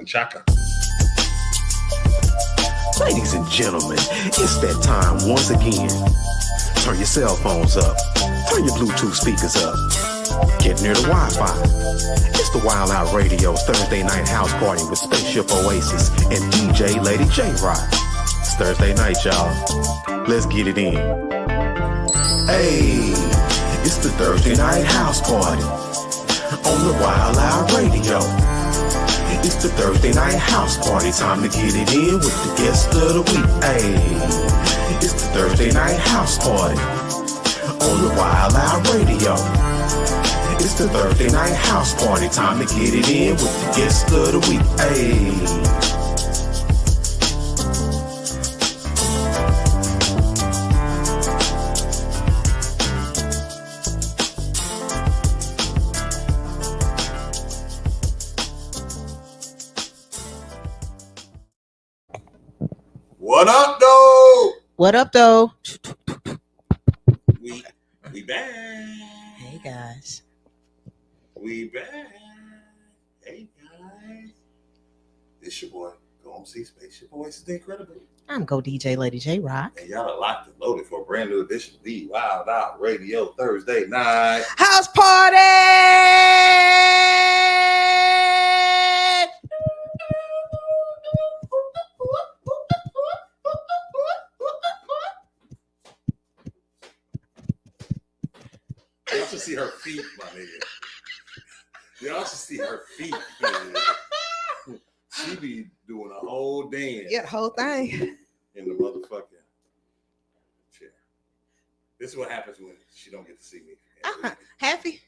Chaka. Ladies and gentlemen, it's that time once again. Turn your cell phones up. Turn your Bluetooth speakers up. Get near the Wi-Fi. It's the Wild Out Radio's Thursday night house party with Spaceship Oasis and DJ Lady J Rock. It's Thursday night, y'all. Let's get it in. Hey, it's the Thursday night house party on the Wild Out Radio. It's the Thursday night house party. Time to get it in with the guest of the week. Hey, it's the Thursday night house party on the Wild Out Radio. It's the Thursday night house party. Time to get it in with the guest of the week. Hey. What up, though? What up, though? We back. Hey, guys. We back. Hey, guys. It's your boy, Go Home See Spaceship Voice is incredible. I'm Go DJ Lady J Rock. And y'all are locked and loaded for a brand new edition of the Wild Out Radio Thursday night House party! Y'all should see her feet, my nigga. Y'all should see her feet. She be doing a whole dance. Yeah, the whole thing. In the motherfucking chair. This is what happens when she don't get to see me. Happy?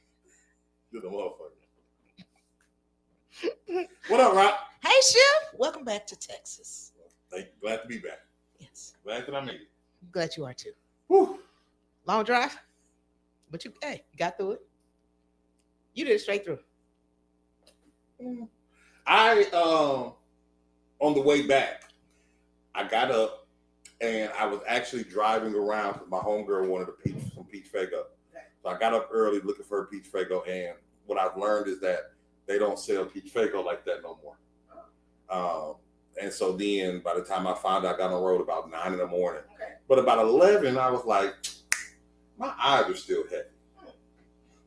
To the motherfucker. What up, Rock? Hey, Chef. Welcome back to Texas. Glad to be back. Yes. Glad that I made it. I'm glad you are, too. Whew. Long drive? But you got through it. You did it straight through. I on the way back, I got up and I was actually driving around because my homegirl wanted some peach Faygo. So I got up early looking for a peach Faygo, and what I've learned is that they don't sell peach Faygo like that no more. And so then by the time I found out, I got on the road about 9 in the morning. Okay. But about 11, I was like, my eyes are still heavy.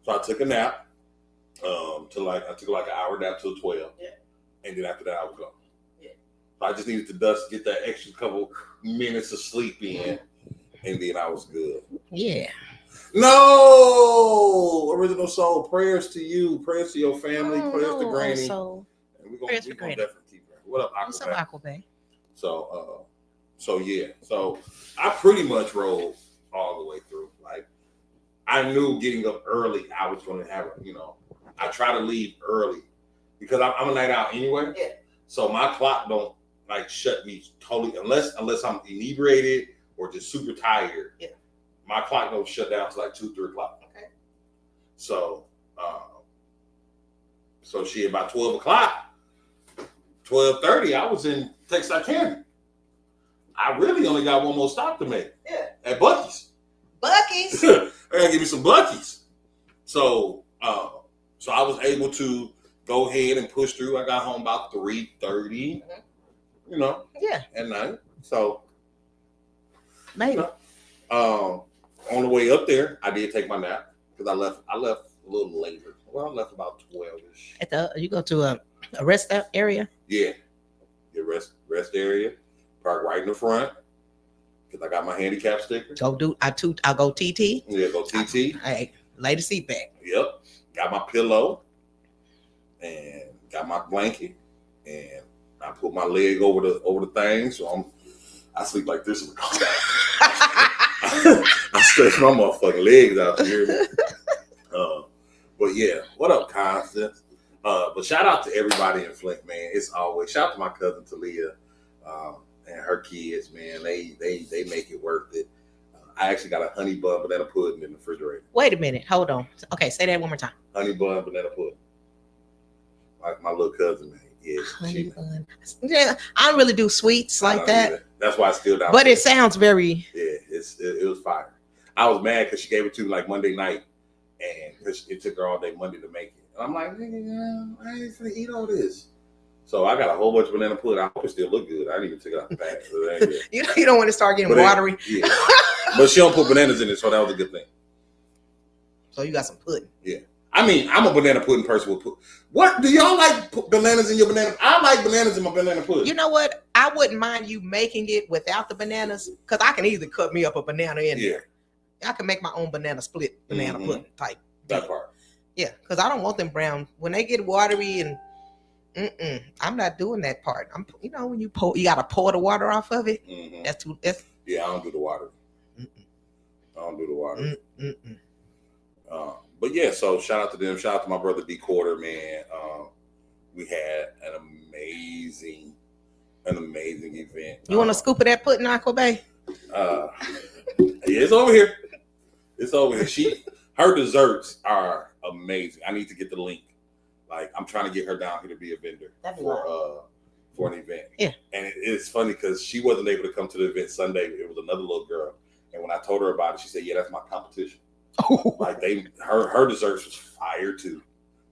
So I took a nap. I took like an hour nap till 12. Yeah. And then after that I was gone. Yeah. So I just needed to get that extra couple minutes of sleep in, and then I was good. Yeah. No, Original Soul, prayers to you, prayers to your family, prayers to Granny. So, and we're gonna definitely keep her. What up, What's up, Aquabae? So yeah. So I pretty much rolled all the way through. Like, I knew getting up early, I was going to have, I try to leave early because I'm a night out anyway. Yeah. So my clock don't like shut me totally unless I'm inebriated or just super tired. Yeah. My clock don't shut down till like 2-3 o'clock. Okay. So she about 12 o'clock, 12:30, I was in Texarkana. I really only got one more stop to make. Yeah. At Buc-ee's. Buc-ee's. I gotta give me some Buc-ee's. So I was able to go ahead and push through. I got home about 3:30. Mm-hmm. Yeah. At night. So maybe. On the way up there, I did take my nap because I left a little later. Well, I left about 12ish. You go to a rest area? Yeah. The rest area. Park right in the front. Because I got my handicap sticker. I'll go TT. Yeah, go TT. Hey, lay the seat back. Yep. Got my pillow and got my blanket, and I put my leg over the thing, so I sleep like this in the car. I stretch my motherfucking legs out here. But yeah, what up, Constance? But shout out to everybody in Flint, man. It's always shout out to my cousin Talia. And her kids, man, they make it worth it. I actually got a honey bun banana pudding in the refrigerator. Wait a minute, hold on. Okay, say that one more time. Honey bun banana pudding. My little cousin, man. Yeah, honey bun. Yeah, I don't really do sweets like that. Either. That's why I still down. But it sounds very. Yeah, it was fire. I was mad because she gave it to me like Monday night, and it took her all day Monday to make it. And I'm like, nigga, I ain't finna eat all this. So I got a whole bunch of banana pudding. I hope it still look good. I didn't even take it out the pack. So that ain't good. You don't want to start getting watery. Yeah. But she don't put bananas in it, so that was a good thing. So you got some pudding. Yeah. I mean, I'm a banana pudding person with pudding. What do y'all like bananas in your banana? I like bananas in my banana pudding. You know what? I wouldn't mind you making it without the bananas, because I can either cut me up a banana in there. I can make my own banana split, banana pudding type. That part. Yeah, because I don't want them brown when they get watery and. I'm not doing that part. When you pour, you gotta pour the water off of it. That's too. Yeah, I don't do the water. I don't do the water. But yeah, so shout out to them. Shout out to my brother D Quarter, man. We had an amazing event. You want a scoop of that pudding, Aqua Bay? Yeah, it's over here. It's over here. Her desserts are amazing. I need to get the link. Like, I'm trying to get her down here to be a vendor for an event. Yeah. And it's funny because she wasn't able to come to the event Sunday. It was another little girl. And when I told her about it, she said, yeah, that's my competition. Like her desserts was fire too.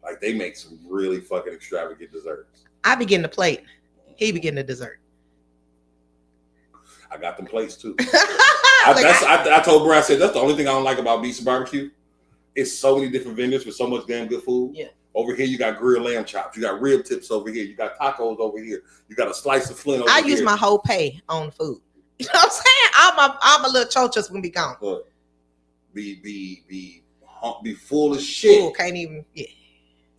Like they make some really fucking extravagant desserts. I be getting the plate. He be getting the dessert. I got them plates too. I told Brad, I said, that's the only thing I don't like about Beast Barbecue. It's so many different vendors with so much damn good food. Yeah. Over here, you got grilled lamb chops. You got rib tips over here. You got tacos over here. You got a slice of Flint over here. I use my whole pay on food. You know what I'm saying? All my little chochas gonna be gone. But be full of shit. Ooh, can't even. Yeah.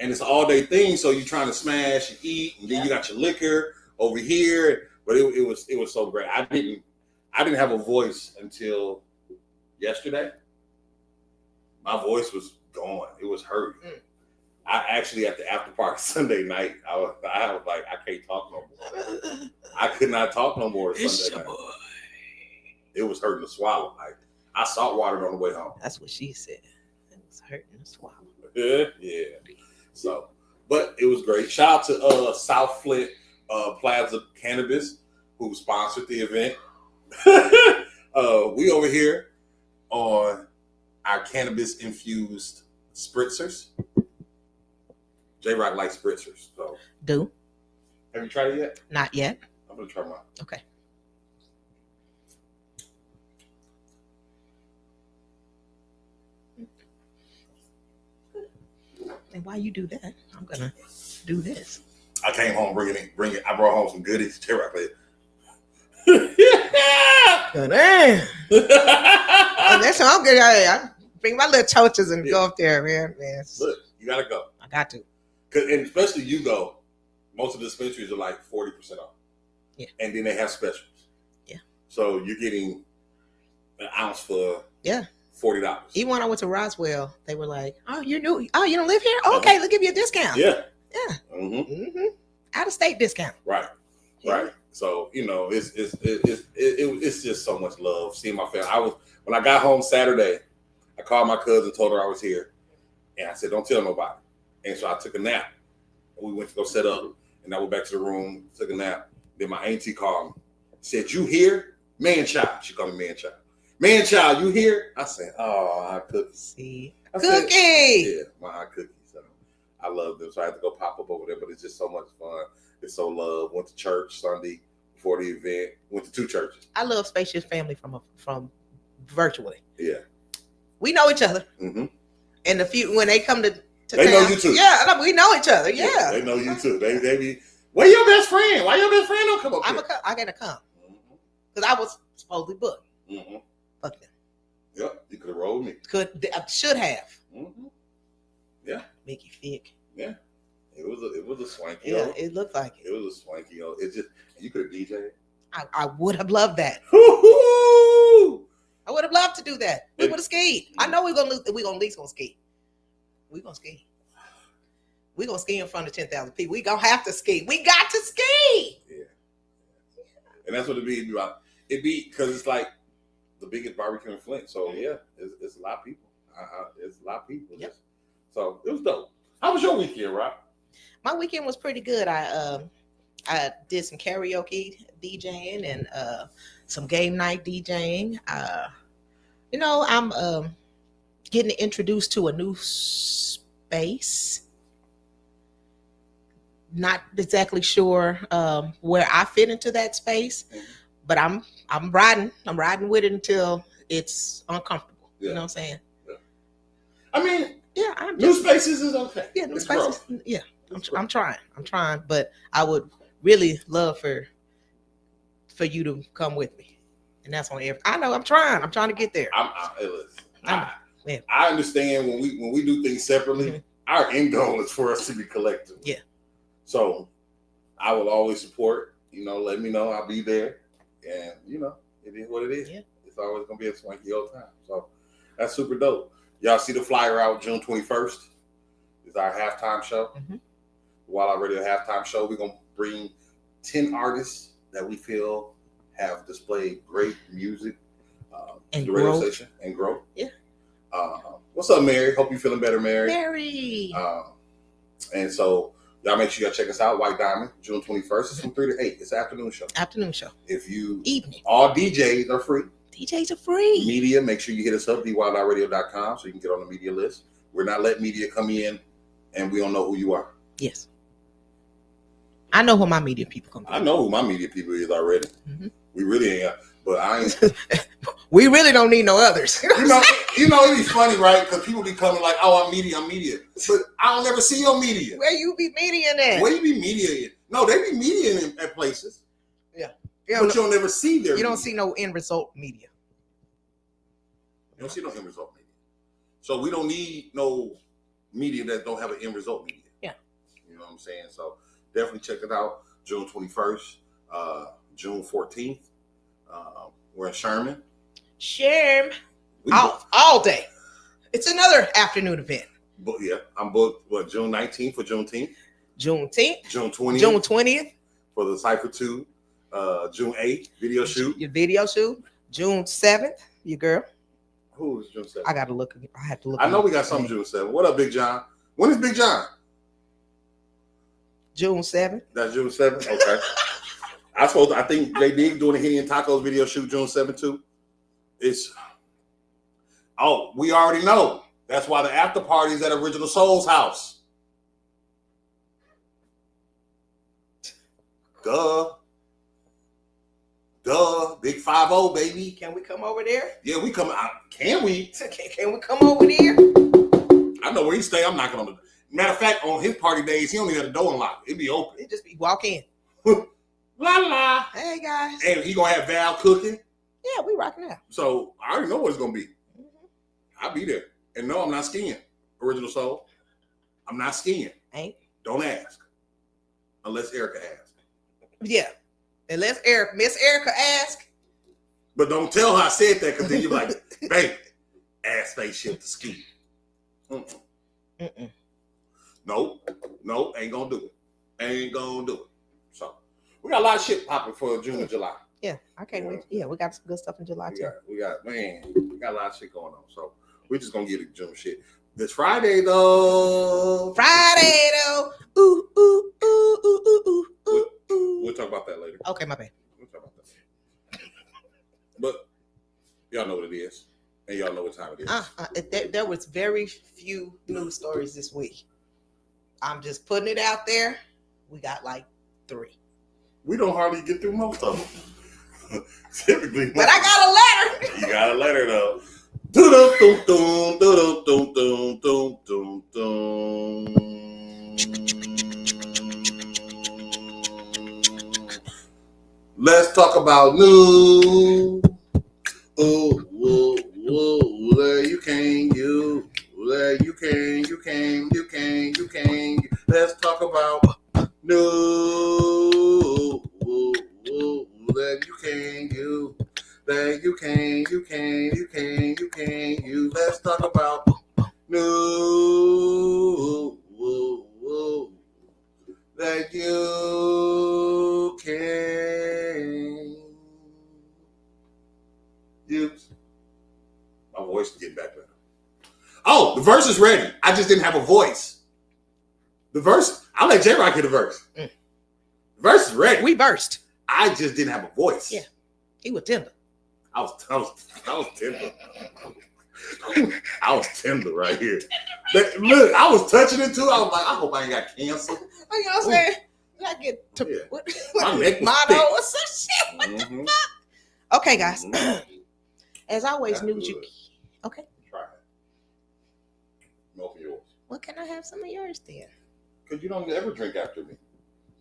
And it's an all day thing, so you're trying to smash and eat, and then you got your liquor over here. But it was so great. I didn't have a voice until yesterday. My voice was gone. It was hurting. I actually, at the after party Sunday night, I was like, I can't talk no more. I could not talk no more Sunday night. It was hurting to swallow. Like I salt watered on the way home. That's what she said. It was hurting to swallow. Yeah. So, but it was great. Shout out to South Flint Plaza Cannabis who sponsored the event. We over here on our cannabis infused spritzers. J-Rock likes spritzers. So do. Have you tried it yet? Not yet. I'm gonna try mine. Okay. And while you do that, I'm gonna do this. I came home bring it. I brought home some goodies. J-Rock played. That's how I'm good. I bring my little chochas and go up there, man. Look, you gotta go. I got to. And especially you go, most of the dispensaries are like 40% off. Yeah. And then they have specials. Yeah. So you're getting an ounce for $40. Even when I went to Roswell, they were like, "Oh, you're new. Oh, you don't live here? Oh, okay, they'll give you a discount." Yeah. Yeah. Out of state discount. Right. Yeah. Right. So it's just so much love seeing my family. When I got home Saturday, I called my cousin, told her I was here, and I said, "Don't tell nobody." And so I took a nap. We went to go set up, and I went back to the room, took a nap. Then my auntie called me, said, "You here, man child?" She called me man child. Man child, you here? I said, "Oh, our cookies." See, Cookie. Yeah, my cookies. So I love them. So I had to go pop up over there, but it's just so much fun. It's so love. Went to church Sunday before the event. Went to 2 churches. I love Spacious Family from virtually. Yeah, we know each other. Mm-hmm. And when they come to they town, know you too. Yeah, we know each other. Yeah, they know you too. They be. Where your best friend? Why your best friend don't come up here? I gotta come because I was supposedly booked. Mm-hmm. Fuck them. Yep, you could have rolled me. Should have. Mm-hmm. Yeah. Mickey Fick. Yeah. It was a swanky. Yeah, it looked like it. It was a swanky. It just you could have DJed. I would have loved that. I would have loved to do that. We would have skied. I know we're gonna at least gonna ski. We're gonna ski. We're gonna ski in front of 10,000 people. We gonna have to ski. We got to ski. Yeah. And that's what it be about. It be because it's like the biggest barbecue in Flint. So yeah, it's a lot of people. It's a lot of people. Yep. So it was dope. How was your weekend, Rob? My weekend was pretty good. I did some karaoke DJing and some game night DJing. I'm getting introduced to a new space. not exactly sure where I fit into that space, but I'm riding with it until it's uncomfortable. Yeah. You know what I'm saying? Yeah. I mean, yeah, I'm new just spaces is okay. yeah, new It's spaces. growth. Yeah, It's I'm growth. trying, but I would really love for you to come with me, and that's on every. I know I'm trying to get there. Hey, listen, Yeah. I understand when we do things separately, Mhm. our end goal is for us to be collective. Yeah. So I will always support. Let me know. I'll be there, and it is what it is. Yeah. It's always gonna be a swanky old time. So that's super dope. Y'all see the flyer out June 21st. It's our halftime show. Mhm. While our radio halftime show, we're gonna bring 10 artists that we feel have displayed great music And to the radio growth. station and grow. Yeah. What's up, Mary? Hope you're feeling better, Mary. Mary. And so y'all make sure y'all check us out. White Diamond, June 21st. It's from 3 to 8. It's an afternoon show. Afternoon show. If you Evening. all DJs are free. DJs are free. Media, make sure you hit us up, thewildoutradio.com, so you can get on the media list. We're not letting media come in and we don't know who you are. Yes. I know who my media people come to. I know who my media people is already. Mhm. We really ain't, but I ain't. We really don't need no others. It'd be funny, right? Because people be coming like, "Oh, I'm media," but I don't ever see your media. Where you be media at? Where you be media in? No, they be media in at places, You but you'll never see their. you don't media. see no end result media. You don't see no end result media. So we don't need no media that don't have an end result media. Yeah. You know what I'm saying? So definitely check it out. June 21st, June 14th. We're in Sherman. Sherm. We All day. It's another afternoon event. But yeah, I'm booked. June 19th for Juneteenth. Juneteenth. June 20th. June 20th. For the Cypher 2. June 8th, video shoot. Your video shoot. June 7th. Your girl. Who is June 7th? I gotta look. I have to look. I know we got some June 7th. What up, Big John? When is Big John? June 7th. That's June 7th? Okay. I think they did doing a Henny and Tacos video shoot June 7th too. We already know. That's why the after party is at Original Soul's house. Duh. Big 5-0, baby. Can we come over there? Yeah, we come out. Can we? Can we come over there? I know where he stay. I'm knocking on the. Matter of fact, on his party days, he only had the door unlocked. It'd be open. It just be walk in. La la. Hey guys. And he gonna have Val cooking. Yeah, we rocking out. So I already know what it's gonna be. I'll be there. And no, I'm not skiing. Original Soul. I'm not skiing. Ain't. Don't ask. Unless Erica asks. Yeah. Unless Miss Erica ask. But don't tell her I said that because then you're like, baby, ask Spaceship to ski. Nope, ain't gonna do it. So we got a lot of shit popping for June and July. Yeah, I can't wait. Yeah, we got some good stuff in July too. We got a lot of shit going on. So we're just gonna get it June shit. This Friday though. Ooh, ooh, ooh, ooh, ooh, ooh, ooh. We'll talk about that later. Okay, my bad. We'll talk about that. But y'all know what it is, and y'all know what time it is. There was very few news stories this week. I'm just putting it out there. We got like 3. We don't hardly get through most of them. Typically, But I got a letter. You got a letter though. Do-do-dum-dum, do-do-dum-dum, dum-dum. Let's talk about news. There you can. Let's talk about news. There you can. Let's talk about news. That you can use. My voice is getting back better. Oh, the verse is ready. I just didn't have a voice. The verse, I'll let J-Rock hit the verse. The verse is ready. We versed. I just didn't have a voice. Yeah. He was tender. I was tender. I was tender right here. Look, I was touching it too. I was like, I hope I ain't got cancer. You know what I'm saying? I get to Yeah. My neck was motto thick. or some shit. What the Mhm. fuck? Okay, guys. Mhm. As always, That's news good. you. Okay. Try it. Milk yours. Well, can I have some of yours then? Because you don't ever drink after me.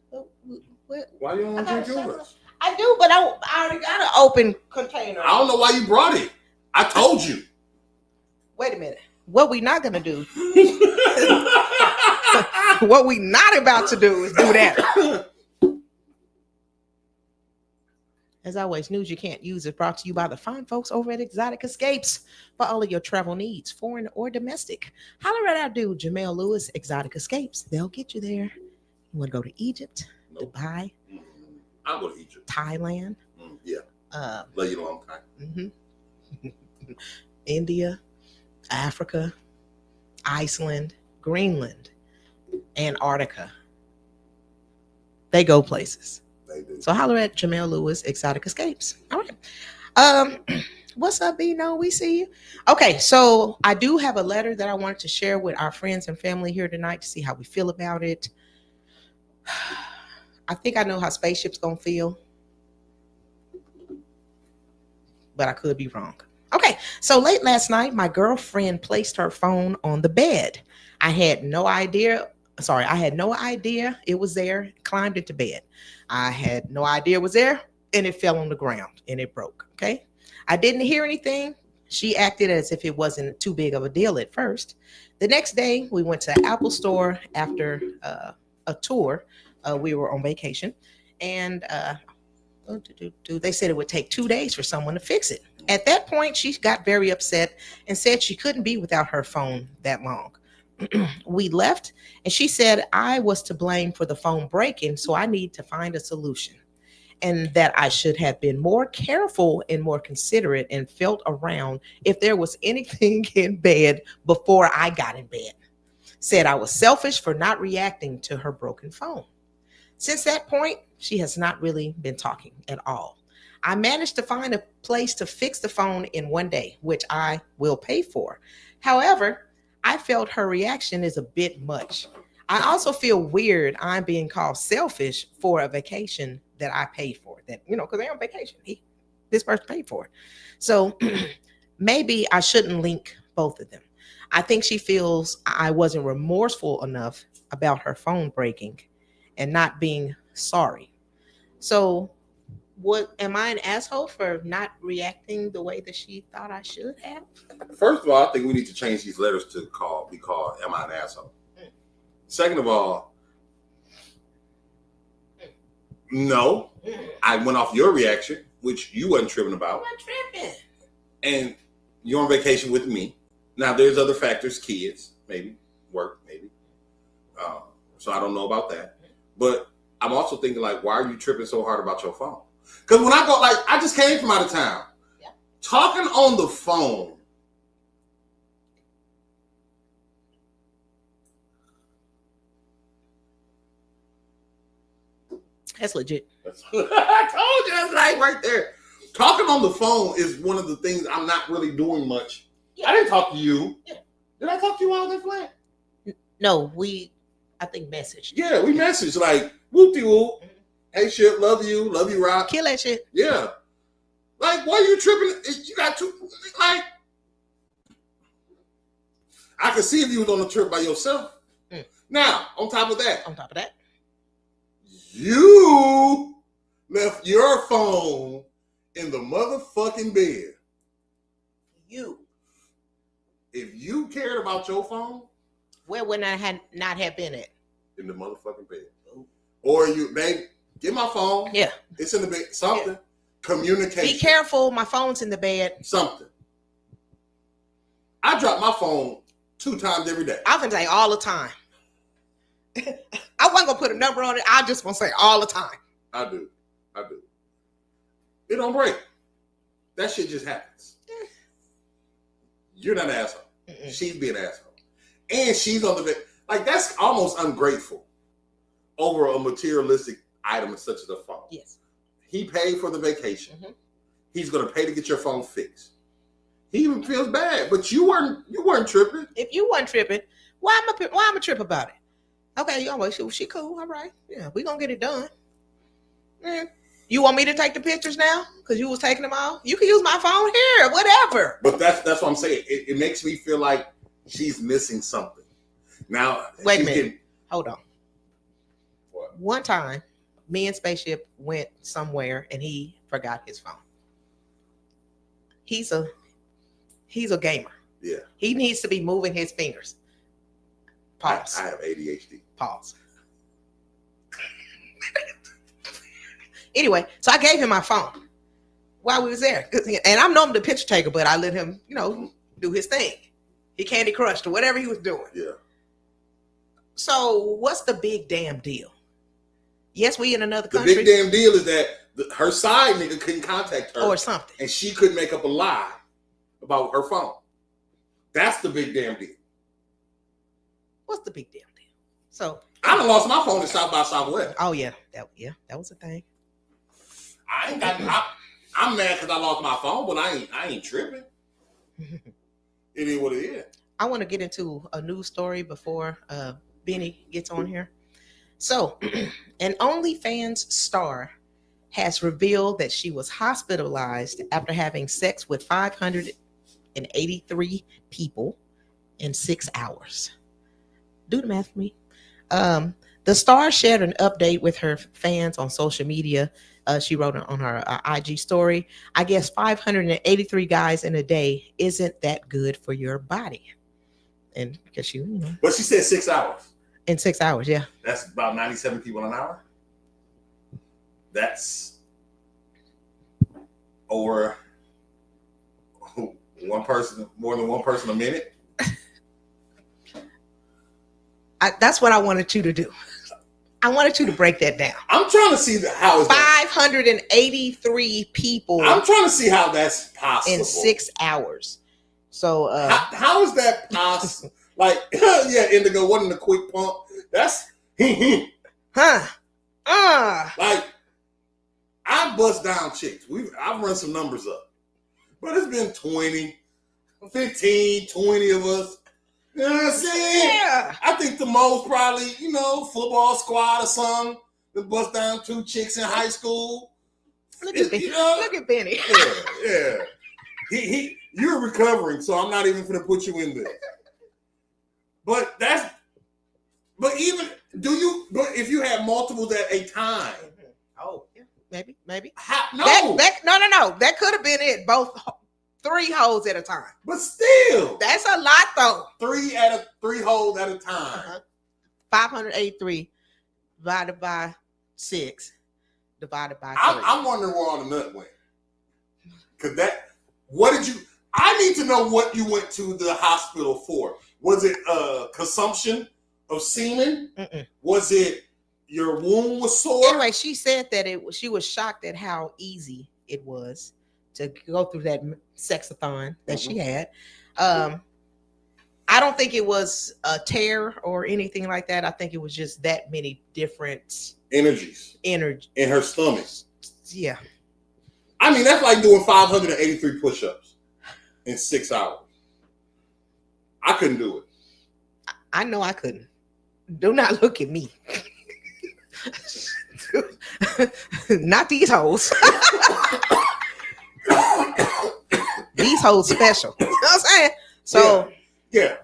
What? Why you don't want I to got drink some. yours? I do, but I already got an open container. I don't know why you brought it. I told you. Wait a minute. What we not gonna do? What we not about to do is do that. As always, news you can't use is brought to you by the fine folks over at Exotic Escapes for all of your travel needs, foreign or domestic. Holler at our dude, Jamel Lewis, Exotic Escapes. They'll get you there. You want to go to Egypt, Nope. Dubai, I'll go to Egypt. Thailand, Yeah. Love you a long time. India, Africa, Iceland, Greenland, Antarctica. They go places. They do. So holler at Jamel Lewis, Exotic Escapes. All right. What's up, Bino? We see you. Okay, so I do have a letter that I wanted to share with our friends and family here tonight to see how we feel about it. I think I know how Spaceship's gonna feel, but I could be wrong. Okay, so late last night, my girlfriend placed her phone on the bed. I had no idea it was there, climbed into bed. I had no idea it was there, and it fell on the ground and it broke. Okay. I didn't hear anything. She acted as if it wasn't too big of a deal at first. The next day, we went to the Apple store after a tour. We were on vacation, and they said it would take 2 days for someone to fix it. At that point, she got very upset and said she couldn't be without her phone that long. We left, and she said I was to blame for the phone breaking, so I need to find a solution, and that I should have been more careful and more considerate and felt around if there was anything in bed before I got in bed. Said I was selfish for not reacting to her broken phone. Since that point, she has not really been talking at all. I managed to find a place to fix the phone in 1 day, which I will pay for. However, I felt her reaction is a bit much. I also feel weird I'm being called selfish for a vacation that I paid for. That, because they're on vacation. This person paid for it. So maybe I shouldn't link both of them. I think she feels I wasn't remorseful enough about her phone breaking and not being sorry. So am I an asshole for not reacting the way that she thought I should have? First of all, I think we need to change these letters to be called "Am I an asshole?" Second of all, no, I went off your reaction, which you wasn't tripping about. I'm not tripping. And you're on vacation with me. Now, there's other factors, kids, maybe, work, maybe. So I don't know about that. But I'm also thinking, like, why are you tripping so hard about your phone? Because when I go, I just came from out of town. Yeah. Talking on the phone. That's legit. I told you that's right there. Talking on the phone is one of the things I'm not really doing much. Yeah. I didn't talk to you. Yeah. Did I talk to you while I was at Flat? No, I think messaged. Yeah, we messaged like whoop-de-whoop. Hey, Ship, love you, Rock. Kill that shit. Yeah. Like, why are you tripping? You got to, like, I could see if you was on a trip by yourself. Now, on top of that, you left your phone in the motherfucking bed. If you cared about your phone, where would I not have been at? In the motherfucking bed. Or you, babe, get my phone. Yeah. It's in the bed. Something. Yeah. Communication. Be careful. My phone's in the bed. Something. I drop my phone 2 times every day. I can say all the time. I wasn't gonna put a number on it. I just want to say all the time. I do. It don't break. That shit just happens. You're not an asshole. Mm-mm. She's being an asshole. And she's on the bed. Like, that's almost ungrateful over a materialistic item such as a phone. Yes. He paid for the vacation. Mm-hmm. He's going to pay to get your phone fixed. He even feels bad, but you weren't tripping. If you weren't tripping, why am I trip about it? Okay, you always she cool. All right, yeah, we gonna get it done. You want me to take the pictures now? Because you was taking them all. You can use my phone here, whatever. But that's what I'm saying. It makes me feel like she's missing something. Now, wait a minute. Hold on. What? One time, me and Spaceship went somewhere and he forgot his phone. He's a gamer. Yeah. He needs to be moving his fingers. Pause. I have ADHD. Pause. Anyway, so I gave him my phone while we was there. And I'm normally the picture taker, but I let him, do his thing. He Candy Crushed or whatever he was doing. Yeah. So what's the big damn deal? Yes, we in another The country. big damn deal is that her side nigga couldn't contact her. Or something. And she couldn't make up a lie about her phone. That's the big damn deal. What's the big damn deal? So I done lost my phone at South by Southwest. oh yeah, that was a thing. I'm mad because I lost my phone, but I ain't tripping. It is what it is. I want to get into a news story before Benny gets on here. So, an OnlyFans star has revealed that she was hospitalized after having sex with 583 people in 6 hours. Do the math for me. The star shared an update with her fans on social media. She wrote it on her IG story. I guess 583 guys in a day isn't that good for your body. And because But she said 6 hours. In 6 hours, yeah. That's about 97 people an hour. That's over one person, more than one person a minute. That's what I wanted you to do. I wanted you to break that down. I'm trying to see how is 583 people. I'm trying to see how that's possible in 6 hours. So how is that possible? Like, yeah, Indigo wasn't a quick pump. That's like I bust down chicks. I've run some numbers up, but it's been 20, 15, 20 of us. You know what I'm saying? Yeah. I think the most probably, football squad or something that bust down 2 chicks in high school. Look at Benny. Look at Benny. Yeah. You're recovering, so I'm not even gonna put you in there. But if you have multiples at a time. Oh, yeah, maybe. No. No. That could have been it. Both 3 holes at a time. But still. That's a lot though. 3 holes at a time. 583 divided by 6 divided by 3. I'm wondering where all the nut went. Cause I need to know what you went to the hospital for. Was it consumption of semen? Mm-mm. Was it your womb was sore? Anyway, she said that she was shocked at how easy it was to go through that sexathon that she had. I don't think it was a tear or anything like that. I think it was just that many different energies in her stomach. Yeah. I mean, that's like doing 583 push-ups in 6 hours. I couldn't do it. I know I couldn't. Do not look at me. Not these hoes. These hoes special. You know what I'm saying? So yeah.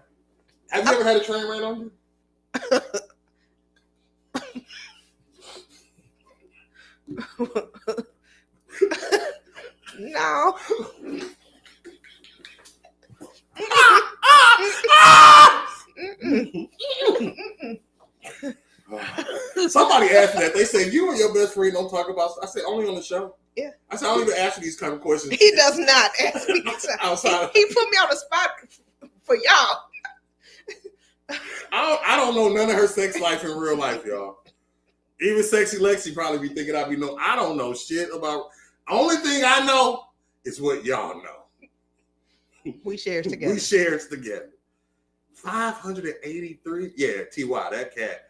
Have you ever had a train ran on you? No. Somebody asked me that. They said, you and your best friend don't talk about. I said, only on the show. Yeah. I said, I don't even ask you these kind of questions. He does not ask me. Outside. He put me on the spot for y'all. I don't know none of her sex life in real life, y'all. Even Sexy Lexi probably be thinking I don't know shit about. Only thing I know is what y'all know. We shares together. 583. Yeah, TY, that cat.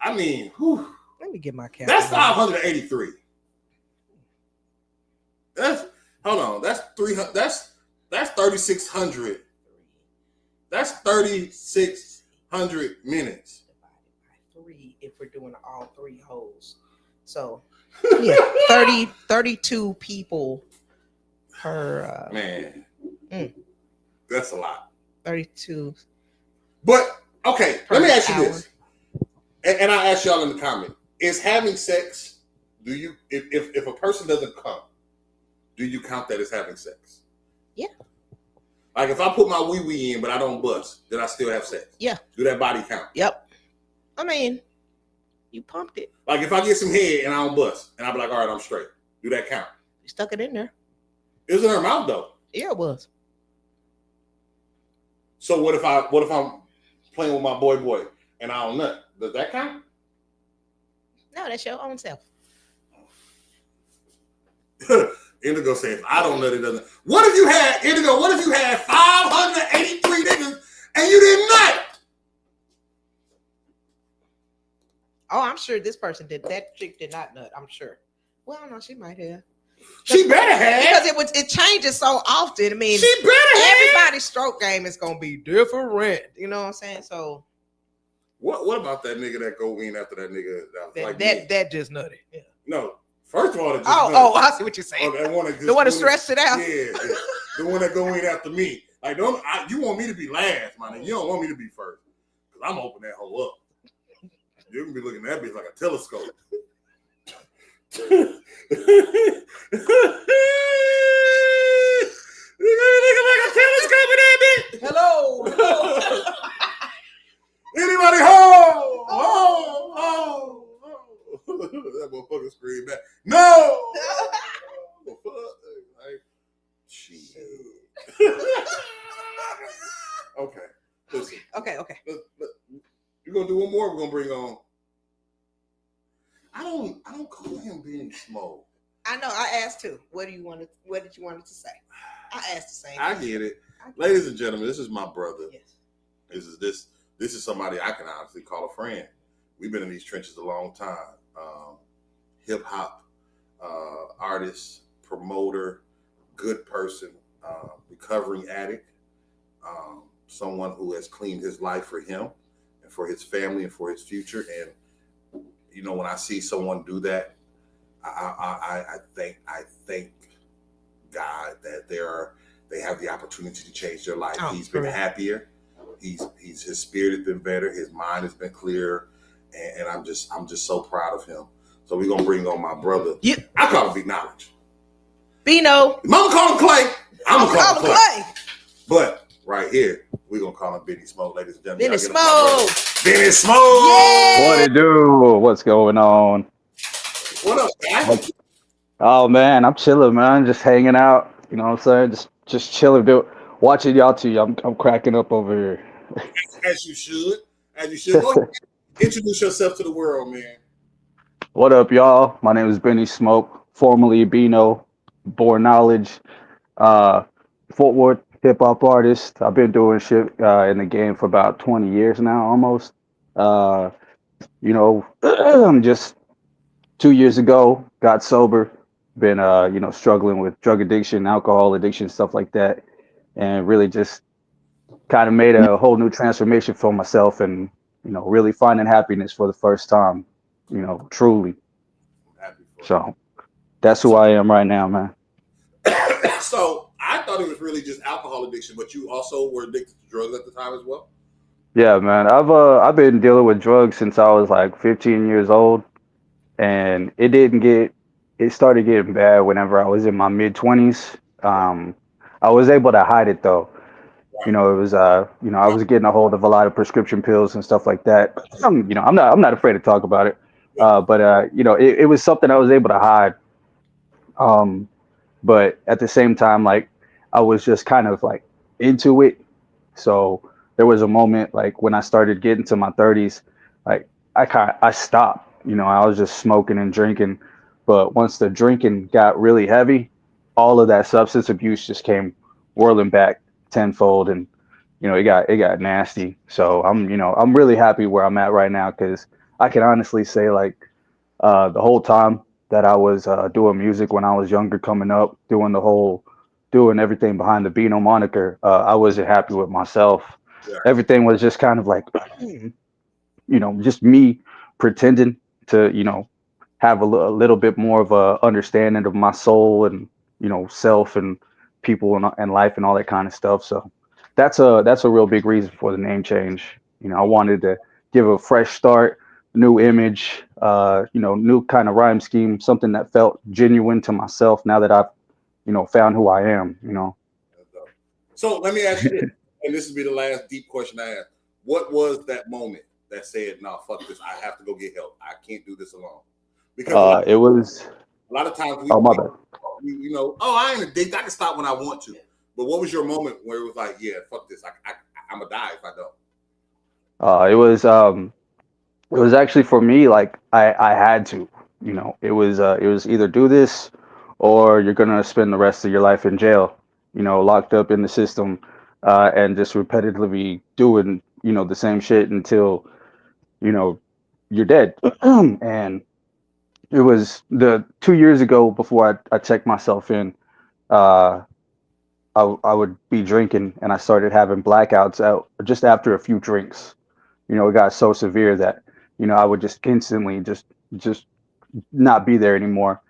I mean, whew. Let me get my cat. That's 583. That's 300. That's 3,600. That's 3,600 minutes. Divided by 3 if we're doing all 3 holes. So yeah, 32 people per Man, Mm. that's a lot. 32 But okay, per let me ask you hour. this, and I ask y'all in the comment: is having sex? Do you, if a person doesn't come, do you count that as having sex? Yeah. Like if I put my wee wee in, but I don't bust, then I still have sex. Yeah. Do that body count? Yep. I mean, you pumped it. Like if I get some head and I don't bust, and I be like, all right, I'm straight. Do that count? You stuck it in there. It was in her mouth though. Yeah, it was. So what if I'm playing with my boy and I don't nut? Does that count? No, that's your own self. Indigo said, if I don't nut, it doesn't. What if you had, Indigo, what if you had 583 niggas and you didn't nut? Oh, I'm sure this person did. That chick did not nut. I'm sure. Well, no, she might have. She better have. Because it changes so often. I mean, She better have. everybody's stroke game is gonna be different. You know what I'm saying? So What about that nigga that go in after that nigga? that just nutty. Yeah. No. First of all, it just I see what you're saying. that one that The one that stretched it out. Yeah, the one that go in after me. Like, you want me to be last, man. You don't want me to be first. Because I'm open that hoe up. You're going to be looking at that bitch like a telescope. You're going to be looking like a telescope in that bitch. Hello. Anybody home? Oh. That motherfucker screamed back. No! Like, shit. Okay. Listen. Okay. You're gonna do one more. We're gonna bring on. I don't call him Benny Smoke. I know. I asked too. What did you want it to say? I asked the same. I get it, ladies and gentlemen. This is my brother. Yes. This is somebody I can honestly call a friend. We've been in these trenches a long time. Hip hop artist, promoter, good person, recovering addict, someone who has cleaned his life for him and for his family and for his future. And you know, when I see someone do that, I thank God that they have the opportunity to change their life. He's been happier. His spirit has been better. His mind has been clearer. And I'm just so proud of him. So we're gonna bring on my brother. Yeah. I call him Big Knowledge. Bino. Mama call him Clay. I'm gonna call him Clay. Clay. But right here, we're gonna call him Benny Smoke, ladies and gentlemen. Benny Smoke. Benny Smoke. Yeah. What it do? What's going on? What up, guys? Oh man, I'm chilling, man. Just hanging out. You know what I'm saying? Just chilling, dude. Watching y'all two. I'm cracking up over here. As you should. Go ahead. Introduce yourself to the world, man. What up, y'all? My name is Benny Smoke, formerly Bino, Born Knowledge, Fort Worth hip hop artist. I've been doing shit in the game for about 20 years now, almost. Just 2 years ago, got sober. Been struggling with drug addiction, alcohol addiction, stuff like that, and really just kind of made a whole new transformation for myself, and really finding happiness for the first time, truly. So that's who I am right now, man. So I thought it was really just alcohol addiction, but you also were addicted to drugs at the time as well? Yeah, man. I've been dealing with drugs since I was like 15 years old, and it started getting bad whenever I was in my mid-20s. I was able to hide it though. It was I was getting a hold of a lot of prescription pills and stuff like that. I'm not afraid to talk about it. But it was something I was able to hide. But at the same time, like, I was just kind of like into it. So there was a moment like when I started getting to my 30s, like I stopped. I was just smoking and drinking. But once the drinking got really heavy, all of that substance abuse just came whirling back tenfold, and it got nasty. So I'm really happy where I'm at right now, because I can honestly say, like, the whole time that I was doing music when I was younger, coming up, doing the whole doing everything behind the Beano moniker, I wasn't happy with myself. Yeah. Everything was just kind of like, just me pretending to, have a little bit more of a understanding of my soul and, self and people and life and all that kind of stuff. So that's a real big reason for the name change. I wanted to give a fresh start, new image, new kind of rhyme scheme, something that felt genuine to myself now that I've, found who I am, So let me ask you this, and this will be the last deep question I ask. What was that moment that said, "No, fuck this. I have to go get help. I can't do this alone"? Because it was, a lot of times oh, my bad. I ain't addict. I can stop when I want to. But what was your moment where it was like, yeah, fuck this. I'm gonna die if I don't. It was actually for me, like I had to, it was either do this or you're gonna spend the rest of your life in jail, locked up in the system, and just repetitively doing, the same shit until, you're dead. And it was the 2 years ago before I checked myself in. Uh, I would be drinking and I started having blackouts out just after a few drinks. It got so severe that, I would just instantly just not be there anymore.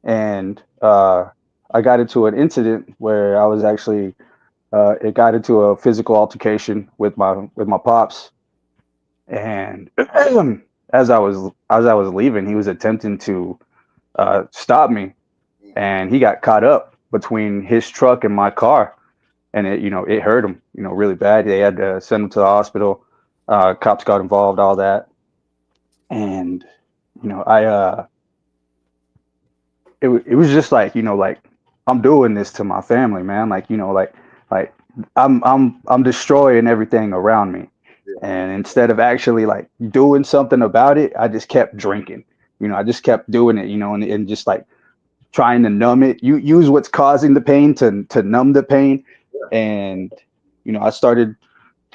And I got into an incident where I was actually it got into a physical altercation with my pops. And as I was leaving, he was attempting to stop me, and he got caught up between his truck and my car, and it hurt him, really bad. They had to send him to the hospital. Cops got involved, all that, and it was just like, like I'm doing this to my family, man. Like I'm destroying everything around me, and instead of actually like doing something about it, I just kept drinking. I just kept doing it, and just like trying to numb it. You use what's causing the pain to numb the pain, and I started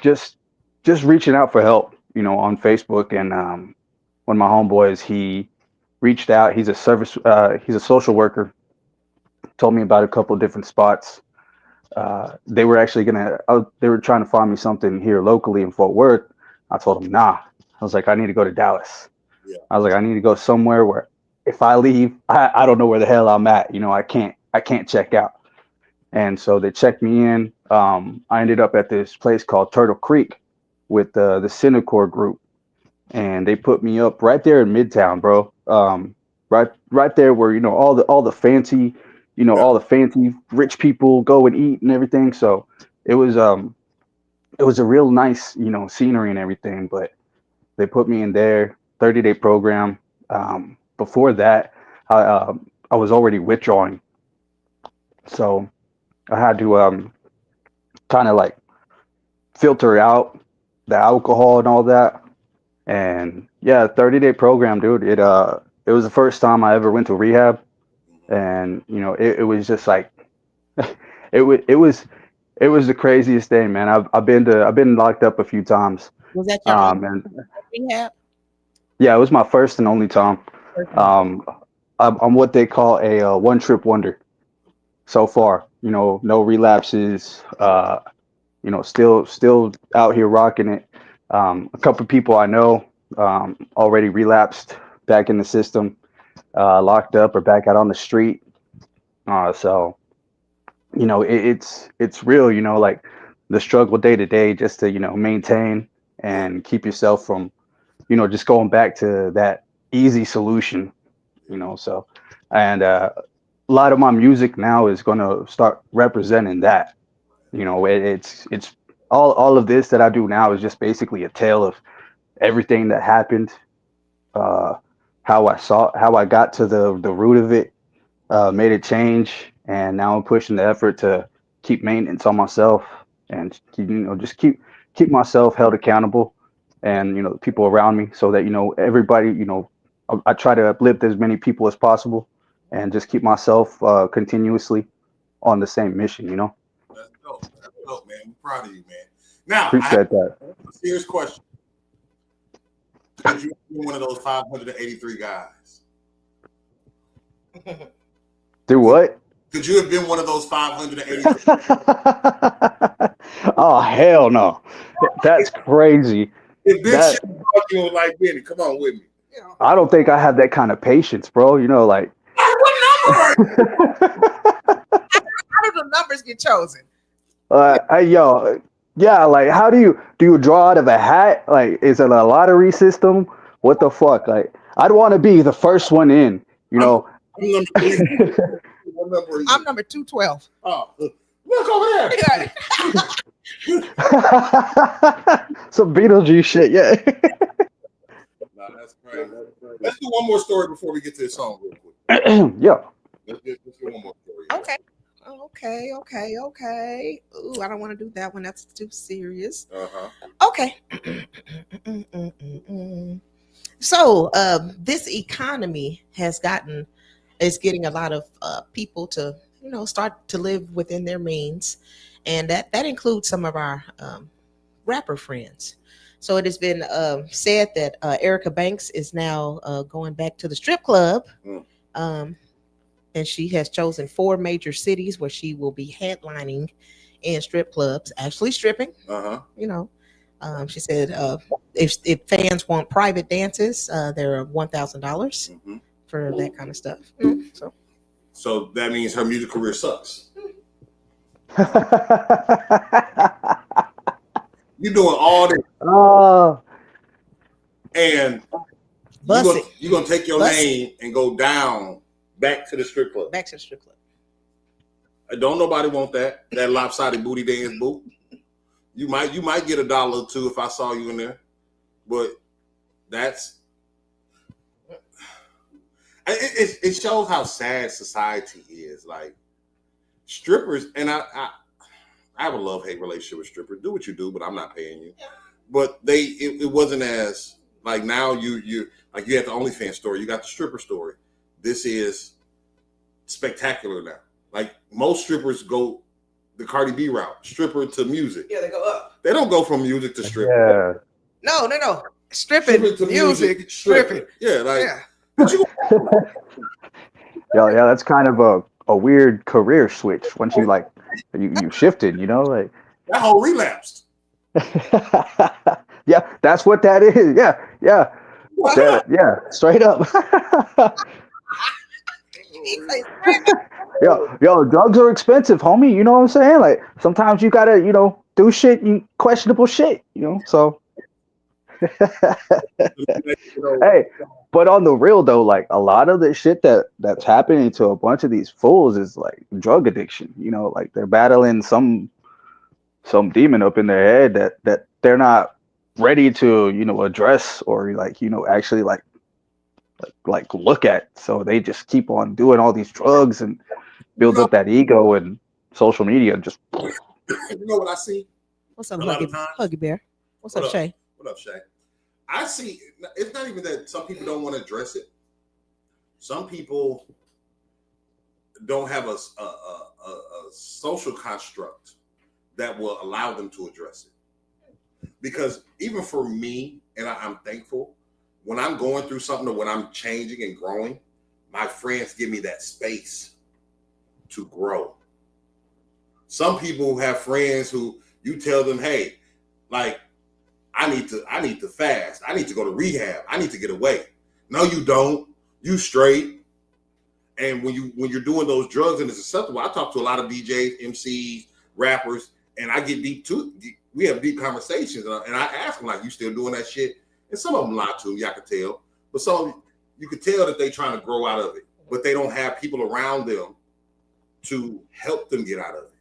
just reaching out for help, on Facebook. And one of my homeboys, he reached out. He's a social worker. Told me about a couple of different spots. They were actually they were trying to find me something here locally in Fort Worth. I told them, nah. I was like, I need to go to Dallas. Yeah. I was like, I need to go somewhere where if I leave, I don't know where the hell I'm at. I can't check out. And so they checked me in. I ended up at this place called Turtle Creek with the Cinecore group, and they put me up right there in Midtown, bro. Right there where all the fancy, all the fancy rich people go and eat and everything. So it was a real nice, scenery and everything. But they put me in there, 30-day program. Before that, I was already withdrawing, so I had to kind of like filter out the alcohol and all that. And yeah, 30-day program, dude. It was the first time I ever went to rehab, and it was just like it was the craziest thing, man. I've been locked up a few times. Was that your And rehab? yeah, it was my first and only time. I'm what they call a one trip wonder so far. No relapses. Still out here rocking it. A couple of people I know already relapsed, back in the system, locked up or back out on the street. So it's real. Like the struggle day to day, just to maintain and keep yourself from just going back to that easy solution. So, and a lot of my music now is going to start representing that. It's all of this that I do now is just basically a tale of everything that happened, how I got to the root of it, made a change, and now I'm pushing the effort to keep maintenance on myself and just keep myself held accountable, and the people around me, so that everybody, I try to uplift as many people as possible, and just keep myself continuously on the same mission. That's dope, man. I'm proud of you, man. Now, Appreciate that. A serious question. Because you're one of those 583 guys. Do what? Could you have been one of those 580? Oh hell no, that's crazy. If Big That Shit you was like Benny, come on with me. You know, I don't think I have that kind of patience, bro. You know, like. What number? how do the numbers get chosen? Yo, yeah, like how do you draw out of a hat? Like, is it a lottery system? What the fuck? Like, I'd want to be the first one in, you know. I'm number 3. What number are you? I'm number 212. Oh, look over there. Some Beetlejuice shit, yeah. Nah, that's crazy. Let's do one more story before we get to this song real quick. Yeah. Let's do one more story. Okay. Okay. Ooh, I don't want to do that one. That's too serious. Okay. So, this economy is getting a lot of people to, start to live within their means, and that includes some of our rapper friends. So it has been said that Erica Banks is now going back to the strip club. And she has chosen 4 major cities where she will be headlining in strip clubs, actually stripping. She said if fans want private dances, they're $1,000 for that kind of stuff. So that means her music career sucks. You're doing all this, and you're gonna take your name and go down back to the strip club. Back to the strip club. Don't nobody want that lopsided booty dance boot. You might get $1 or $2 if I saw you in there, but it shows how sad society is. Like strippers, and I have a love-hate relationship with strippers. Do what you do, but I'm not paying you. But it wasn't as like now you like you had the OnlyFans story, you got the stripper story. This is spectacular now. Like most strippers go the Cardi B route, stripper to music. Yeah, they go up. They don't go from music to stripper. Yeah. No. Stripping to music, stripping. Yeah, like. Yeah. Yeah, that's kind of a weird career switch once you like you shifted, like that whole relapsed. Yeah, that's what that is. Yeah, straight up. Yo, drugs are expensive, homie. You know what I'm saying? Like sometimes you gotta, do shit, questionable shit, so. Hey, but on the real though, like a lot of the shit that's happening to a bunch of these fools is like drug addiction. Like they're battling some demon up in their head that they're not ready to address or actually like look at. So they just keep on doing all these drugs and build up that ego, and social media just. You know what I see? What's up, Huggy Bear? What's up, Shay? What up, Shay? I see. It's not even that some people don't want to address it. Some people don't have a social construct that will allow them to address it. Because even for me, and I'm thankful, when I'm going through something or when I'm changing and growing, my friends give me that space to grow. Some people have friends who you tell them, hey, like, I need to fast. I need to go to rehab. I need to get away. No, you don't. You straight. And when you're doing those drugs and it's acceptable, I talk to a lot of DJs, MCs, rappers, and I get deep too. We have deep conversations, and I ask them like, "You still doing that shit?" And some of them lie to me. I could tell, but some you could tell that they trying to grow out of it, but they don't have people around them to help them get out of it.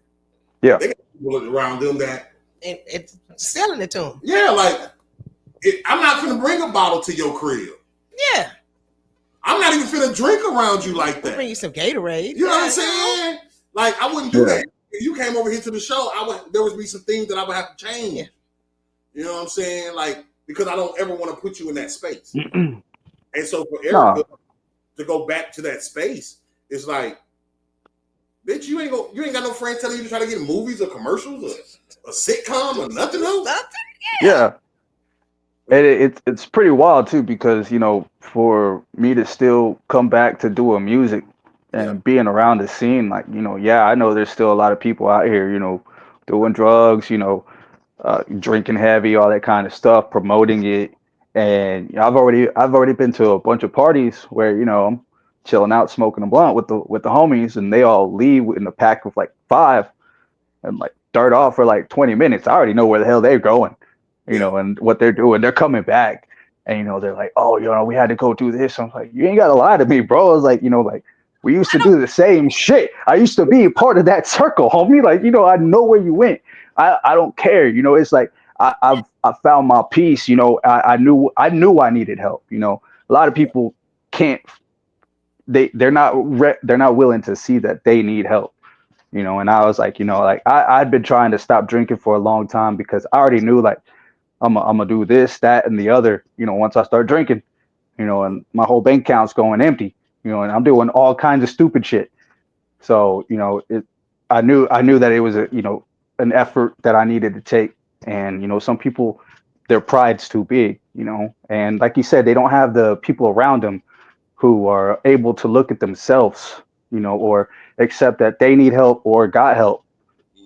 Yeah, they got people around them that. And it's selling it to them. Yeah, like I'm not finna bring a bottle to your crib. Yeah, I'm not even finna drink around you like that. Bring you some Gatorade. You know what I'm saying? Like I wouldn't do that. If you came over here to the show, there would be some things that I would have to change. Yeah. You know what I'm saying? Like because I don't ever want to put you in that space. And so for Erica to go back to that space, it's like. Bitch, you ain't got no friends telling you to try to get movies or commercials or a sitcom or nothing else. Yeah. And it's pretty wild too because for me to still come back to doing music and being around the scene, like, you know, yeah, I know there's still a lot of people out here, you know, doing drugs, you know, drinking heavy, all that kind of stuff, promoting it. And you know, I've already been to a bunch of parties where, you know, I'm chilling out, smoking a blunt with the homies, and they all leave in a pack of like 5 and like dart off for like 20 minutes. I already know where the hell they're going, you know, and what they're doing. They're coming back, and you know, they're like, oh, you know, we had to go do this. I'm like, you ain't gotta lie to me, bro. I was like, you know, like, we used to do the same shit. I used to be part of that circle, homie. Like, you know, I know where you went. I don't care. You know, it's like I found my peace. You know, I knew I needed help. You know, a lot of people can't. They're not willing to see that they need help. You know, and I was like, you know, like I'd been trying to stop drinking for a long time because I already knew like I'm gonna do this, that, and the other. You know, once I start drinking, you know, and my whole bank account's going empty. You know, and I'm doing all kinds of stupid shit. So, you know, I knew that it was an effort that I needed to take. And, you know, some people, their pride's too big, you know, and like you said, they don't have the people around them who are able to look at themselves, you know, or accept that they need help or got help,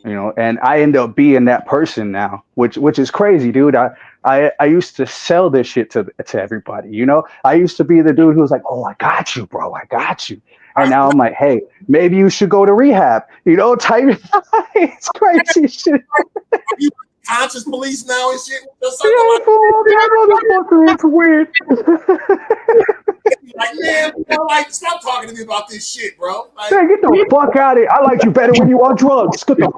you know, and I end up being that person now, which is crazy, dude. I used to sell this shit to everybody, you know. I used to be the dude who was like, oh, I got you, bro. I got you. And now I'm like, hey, maybe you should go to rehab, you know, type. It's crazy shit. You conscious police now and shit. Yeah, motherfucker, it's weird. Like, man, like, stop talking to me about this shit, bro. Like, man, get the fuck out of here. I like you better when you on drugs. Get the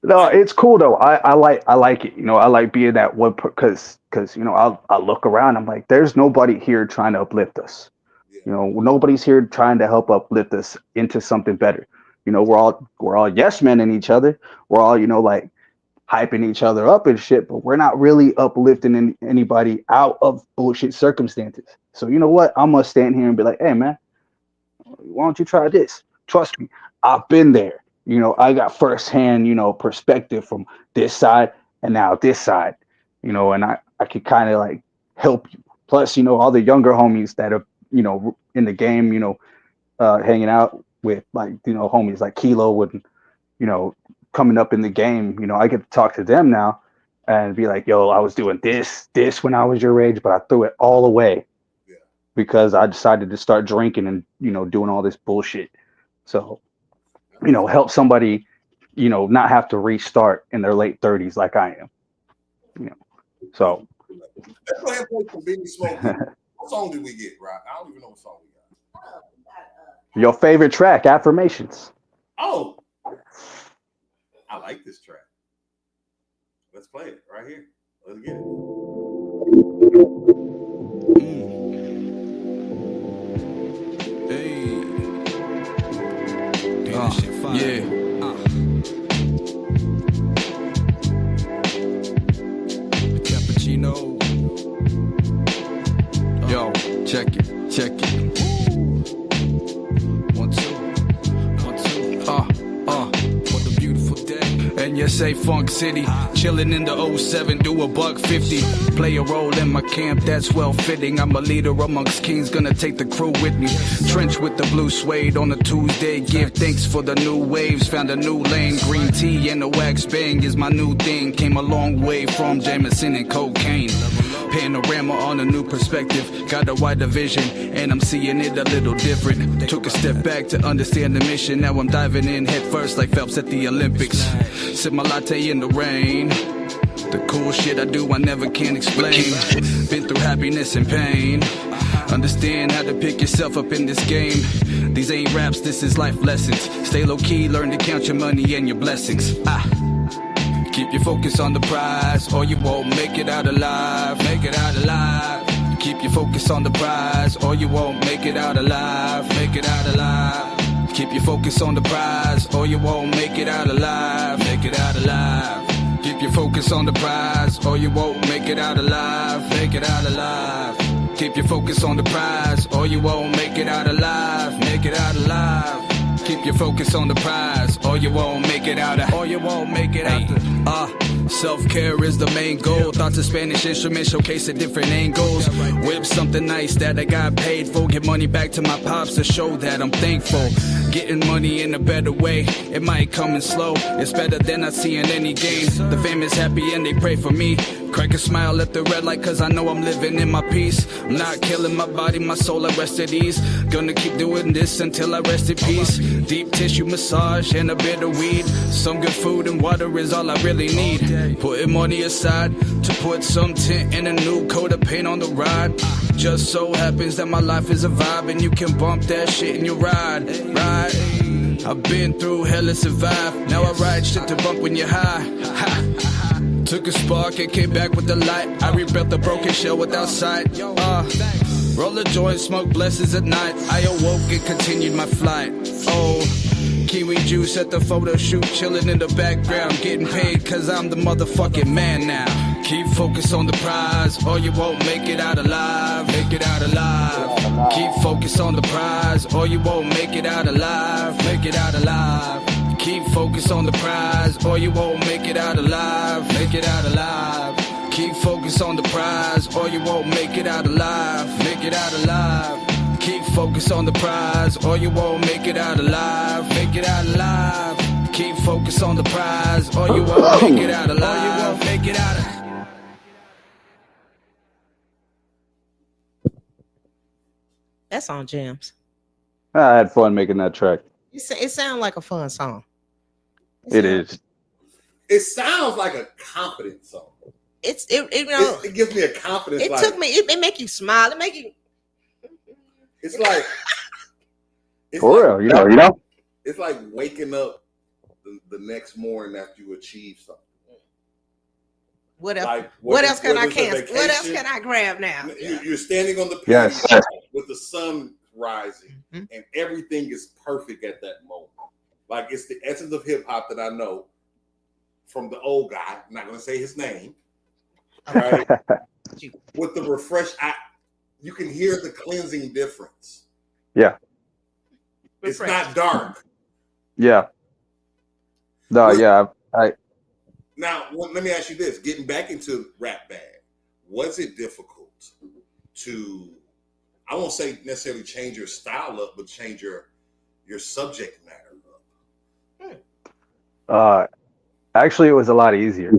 No, it's cool though. I like it. You know, I like being that one because you know, I look around. I'm like, there's nobody here trying to uplift us. You know, nobody's here trying to help uplift us into something better. You know, we're all yes men in each other. We're all, you know, like hyping each other up and shit, but we're not really uplifting anybody out of bullshit circumstances. So you know what? I'm gonna stand here and be like, hey man, why don't you try this? Trust me, I've been there. You know, I got firsthand, you know, perspective from this side and now this side, you know, and I could kind of like help you. Plus, you know, all the younger homies that are, you know, in the game, you know, hanging out with like, you know, homies like Kilo and, you know, coming up in the game, you know, I get to talk to them now and be like, yo, I was doing this when I was your age, but I threw it all away because I decided to start drinking and, you know, doing all this bullshit. So, you know, help somebody, you know, not have to restart in their late 30s like I am. You know, so. Let's go ahead and play some Biggie Smoke. What song did we get, Rock? I don't even know what song we got. Your favorite track, Affirmations. Oh, I like this track. Let's play it right here. Let's get it. Cappuccino. Yo, check it. 1, 2. What a beautiful day. And you say Funk City, chillin' in the 07, do a $150. Play a role in my camp, that's well fitting. I'm a leader amongst kings, gonna take the crew with me. Trench with the blue suede on a Tuesday. Give thanks for the new waves, found a new lane. Green tea and a wax bang is my new thing. Came a long way from Jameson and cocaine. Panorama on a new perspective. Got a wider vision, and I'm seeing it a little different. Took a step back to understand the mission. Now I'm diving in head first like Phelps at the Olympics. Sip my latte in the rain. The cool shit I do I never can explain. Been through happiness and pain. Understand how to pick yourself up in this game. These ain't raps, this is life lessons. Stay low key, learn to count your money and your blessings. Keep your focus on the prize, or you won't make it out alive. Make it out alive. Keep your focus on the prize, or you won't make it out alive. Make it out alive. Keep your focus on the prize, or you won't make it out alive. Make it out alive. Keep your focus on the prize, or you won't make it out alive. Make it out alive. Keep your focus on the prize, or you won't make it out alive. Make it out alive. Keep your focus on the prize, or you won't make it out. Or you won't make it out. Self-care is the main goal. Thoughts of Spanish instruments showcase the different angles. Whip something nice that I got paid for. Give money back to my pops to show that I'm thankful. Getting money in a better way. It might come in slow. It's better than I see in any game. The fame is happy and they pray for me. Crack a smile at the red light cause I know I'm living in my peace. I'm not killing my body, my soul, I rest at ease. Gonna keep doing this until I rest in peace. Deep tissue massage and a bit of weed. Some good food and water is all I really need. Putting money aside to put some tint and a new coat of paint on the ride. Just so happens that my life is a vibe and you can bump that shit in your ride. I've been through hell and survived. Now I ride shit to bump when you're high. Took a spark and came back with the light. I rebuilt the broken shell without sight. Roll a joint, smoke blessings at night. I awoke and continued my flight. Oh, kiwi juice at the photo shoot, chilling in the background, getting paid cause I'm the motherfucking man now. Keep focus on the prize, or you won't make it out alive. Make it out alive. Keep focus on the prize, or you won't make it out alive. Make it out alive. Keep focus on the prize, or you won't make it out alive. Make it out alive. Keep focus on the prize, or you won't make it out alive. Make it out alive. Keep focus on the prize, or you won't make it out alive. Make it out alive. Keep focus on the prize, or you won't make it out alive. Or you won't make it out alive. That's on Jams. I had fun making that track. It sounds like a fun song. It is. It sounds like a confident song. It you know, It gives me a confidence. it like, took me. It make you smile. It make you. It's like it's For like, real, you know. It's like waking up the next morning after you achieve something. What else? Like What else can I whether it's a cancel? What else vacation, can I grab now? You're standing on the patio Yes. with the sun rising, Mhm. and everything is perfect at that moment. Like it's the essence of hip hop that I know from the old guy. I'm not gonna say his name, right? With the refresh, you can hear the cleansing difference. Yeah. It's Refresh. not dark. Yeah. No, yeah. Now, let me ask you this: getting back into rap bag, was it difficult to? I won't say necessarily change your style up, but change your subject matter up. Actually, it was a lot easier.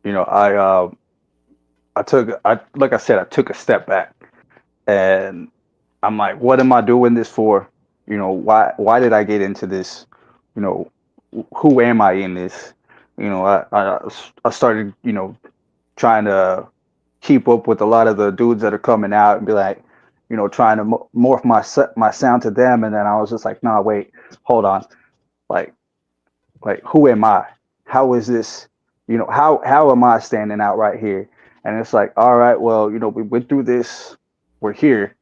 You know, I took a step back, and I'm like, what am I doing this for? You know, why did I get into this? You know, who am I in this? You know, I started, you know, trying to keep up with a lot of the dudes that are coming out and be like, you know, trying to morph my sound to them. And then I was just like, nah, wait, hold on. Like, who am I? How is this? You know, how am I standing out right here? And it's like, all right, well, you know, we went through this. We're here.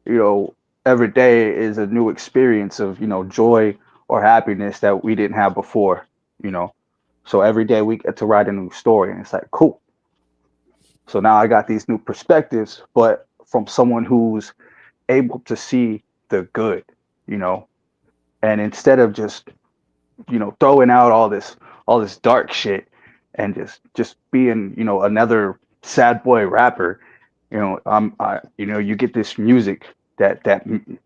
You know, every day is a new experience of, you know, joy or happiness that we didn't have before, you know. So every day we get to write a new story, and it's like, cool. So now I got these new perspectives, but from someone who's able to see the good, you know, and instead of just, you know, throwing out all this dark shit and just being, you know, another sad boy rapper, you know, you know, you get this music that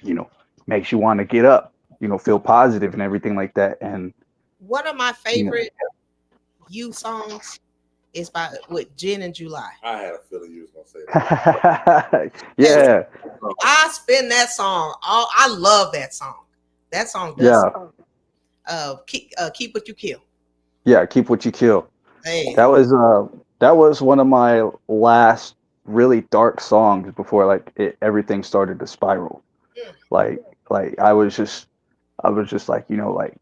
you know makes you want to get up, you know, feel positive and everything like that. And One of my favorite you songs is with Jen and July. I had a feeling you was gonna say that. yeah, I spin that song. I love that song. That song does. Keep what you kill. Yeah, keep what you kill. Hey. That was one of my last really dark songs before everything started to spiral. Yeah. Like I was just like, you know, like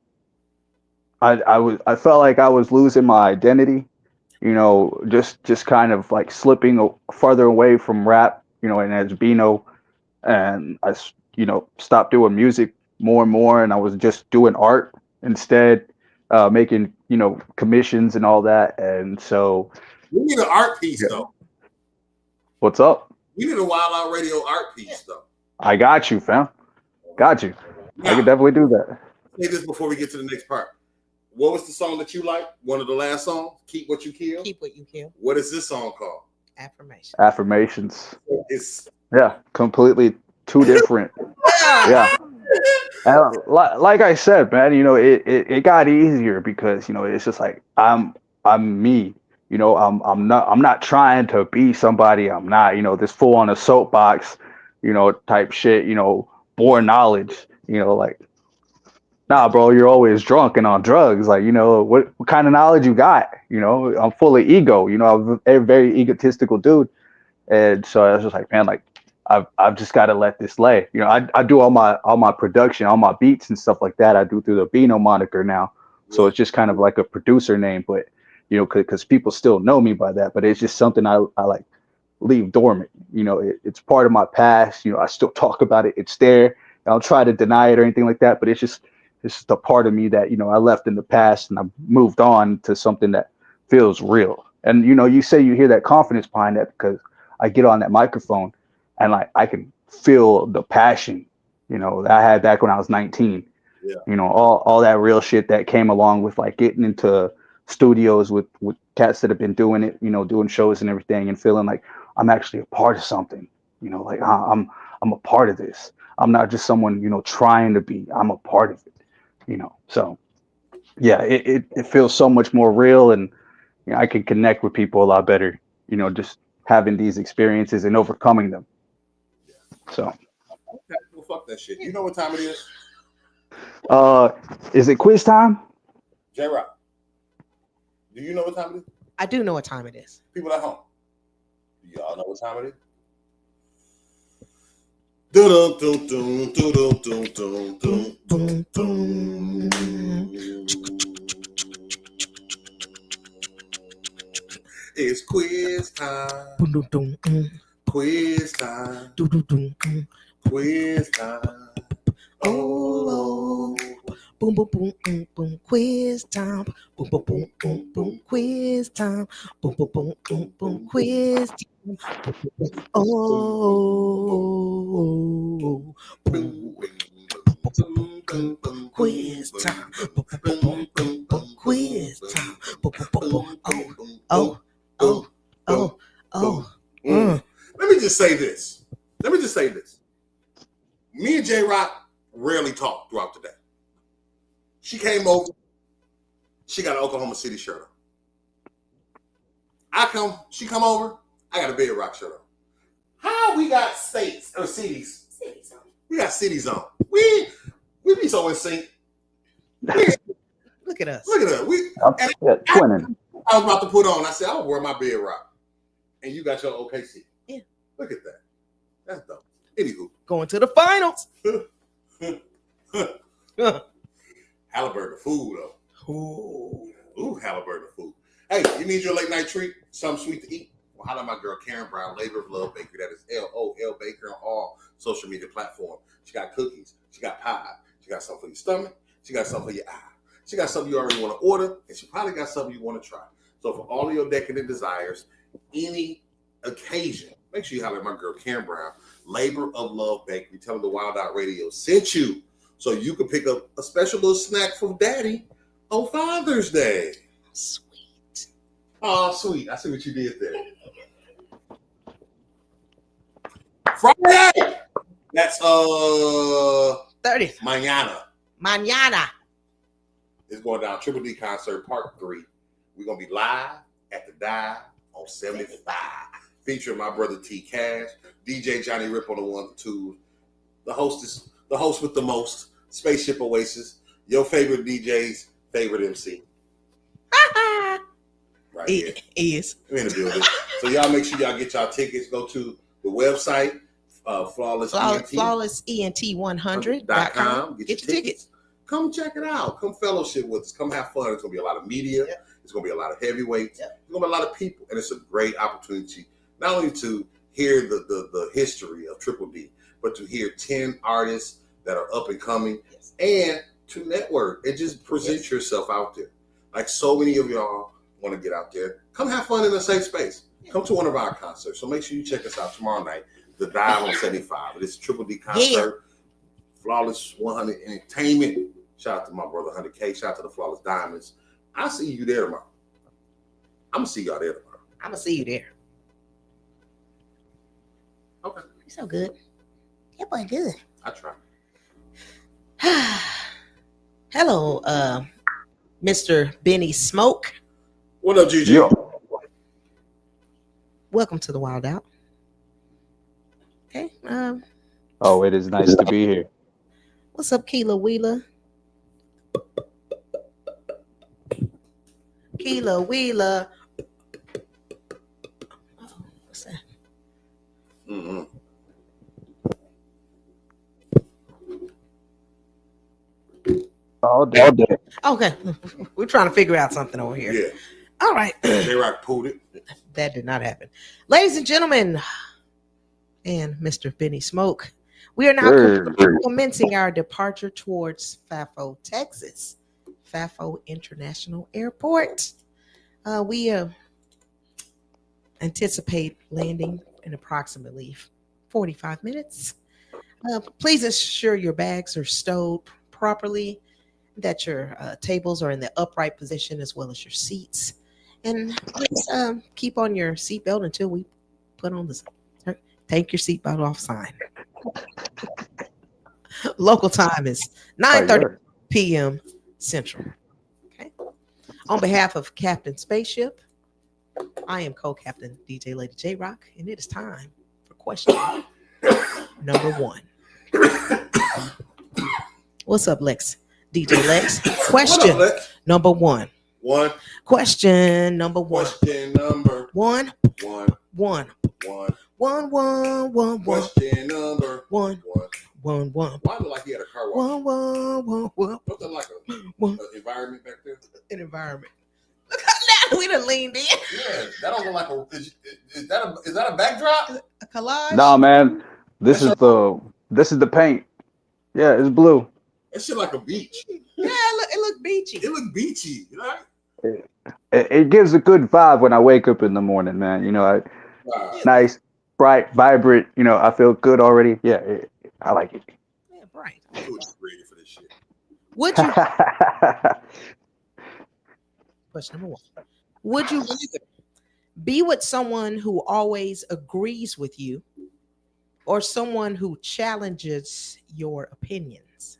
I felt like I was losing my identity, you know, just kind of like slipping farther away from rap, you know, and as Bino, and I, you know, stopped doing music more and more, and I was just doing art instead, making, you know, commissions and all that. And so We need an art piece though. What's up? We need a Wild Out Radio art piece though. I got you, fam. Got you. Now, I could definitely do that. say this before we get to the next part. What was the song that you like? One of the last songs? Keep What You Kill? Keep What You Kill. What is this song called? Affirmation. Affirmations. It's Yeah, completely two different. Yeah. And like I said, man, it got easier because it's just like I'm me. I'm not trying to be somebody I'm not. This full on a soapbox, type shit. Born knowledge. Like, nah, bro, you're always drunk and on drugs. Like, what kind of knowledge you got? I'm full of ego. I'm a very egotistical dude, and so I was just like, man, like. I've just got to let this lay. I do all my production, all my beats and stuff like that. I do through the Beano moniker now, so it's just kind of like a producer name. But because people still know me by that. But it's just something I like leave dormant. It's part of my past. I still talk about it. It's there. I don't try to deny it or anything like that. But it's just a part of me that I left in the past and I moved on to something that feels real. And you say you hear that confidence behind that because I get on that microphone. And like I can feel the passion, that I had back when I was 19. Yeah. All that real shit that came along with like getting into studios with cats that have been doing it, doing shows and everything, and feeling like I'm actually a part of something. Like I'm a part of this. I'm not just someone trying to be. I'm a part of it. So yeah, it feels so much more real, and I can connect with people a lot better. Just having these experiences and overcoming them. So, okay, well, fuck that shit. You know what time it is? Is it quiz time? J-Rock, do you know what time it is? I do know what time it is. People at home, do y'all know what time it is? Dun, dun, dun, dun, dun, dun, dun, dun, dun, dun. It's quiz time. Quiz time. Quiz time. Oh, boom, boom, boom, boom, quiz time. Boom, boom, boom, boom, boom, quiz time. Boom, boom, boom, boom, boom, quiz time. Oh, boom, quiz time. Boom, boom, boom, boom, boom, quiz time. Boom, boom, boom, boom. Oh. Let me just say this. Me and J-Rock rarely talk throughout the day. She came over. She got an Oklahoma City shirt on. She come over. I got a Bedrock shirt on. How we got states or cities? We got cities on. We be so in sync. Look at us. Twinning. I was about to put on. I said, I'll wear my Bedrock. And you got your OKC. Yeah. Look at that. That's dope. Anywho. Going to the finals. Halliburton food, though. Ooh, Halliburton food. Hey, you need your late night treat? Something sweet to eat? Well, holla at my girl Karen Brown, Labor of Love Bakery. That is LOL Baker on all social media platforms. She got cookies. She got pie. She got something for your stomach. She got something for your eye. She got something you already want to order. And she probably got something you want to try. So for all of your decadent desires, any occasion, make sure you holler at my girl Karen Brown, Labor of Love Bakery. Tell her the Wild Out Radio sent you so you can pick up a special little snack from Daddy on Father's Day. Sweet. Oh, sweet. I see what you did there. Friday. That's 30th. Mañana. It's going down Triple D Concert Part 3. We're going to be live at the Dive on 75. Featuring my brother T Cash, DJ Johnny Rip on the 1 and 2, the host with the most, Spaceship Oasis, your favorite DJ's favorite MC. Right here. Is. We're in the building. So y'all make sure y'all get y'all tickets. Go to the website, flawlessent100.com. Get your tickets. Come check it out. Come fellowship with us. Come have fun. It's going to be a lot of media. Yeah. It's going to be a lot of heavyweights. Yeah. It's going to be a lot of people. And it's a great opportunity not only to hear the history of Triple D, but to hear 10 artists that are up and coming, and to network and just present yourself out there. Like so many of y'all want to get out there. Come have fun in a safe space. Come to one of our concerts. So make sure you check us out tomorrow night, the Dive on 75. It's Triple D concert, Flawless 100 Entertainment. Shout out to my brother 100K. Shout out to the Flawless Diamonds. I'll see you there tomorrow. I'm gonna see y'all there tomorrow. I'm gonna see you there. Okay. You're so good. That boy good. I try. Hello, Mr. Benny Smoke. What up, GG? Yo. Welcome to the Wild Out. Okay. Oh, it is nice to be here. What's up, Keela Wheeler? Keela Wheeler. Oh, what's that? Mm-hmm. All day. Okay. We're trying to figure out something over here. Yeah. All right. J-Rock pulled it. That did not happen. Ladies and gentlemen, and Mr. Benny Smoke, we are now commencing our departure towards Fafo, Texas. Fafo International Airport. We anticipate landing in approximately 45 minutes. Please ensure your bags are stowed properly, that your tables are in the upright position as well as your seats. And please keep on your seatbelt until we put on the take your seatbelt off sign. Local time is 9:30 p.m. Central. Okay. On behalf of Captain Spaceship, I am co-captain DJ Lady J Rock, and it is time for question number 1. What's up, Lex? DJ Lex. Question What up, Lex? number 1. Question number 1. Question number 1. 1. 1. 1. 1. 1. 1. Question number 1. 1. 1. 1. Why look like he had a car wash? 1. 1. 1. 1. Something like One. an environment back there. An environment. Look how that we done leaned in. Yeah, that don't look like a. Is that a backdrop? A collage. Nah, man. This is the paint. Yeah, it's blue. That shit like a beach. Yeah, it look beachy. It look beachy, you know? It gives a good vibe when I wake up in the morning, man. You know, Wow. nice, bright, vibrant. You know, I feel good already. Yeah, I like it. Yeah, bright. I'm too ready for this shit. Would you? Question number 1. Would you rather be with someone who always agrees with you, or someone who challenges your opinions?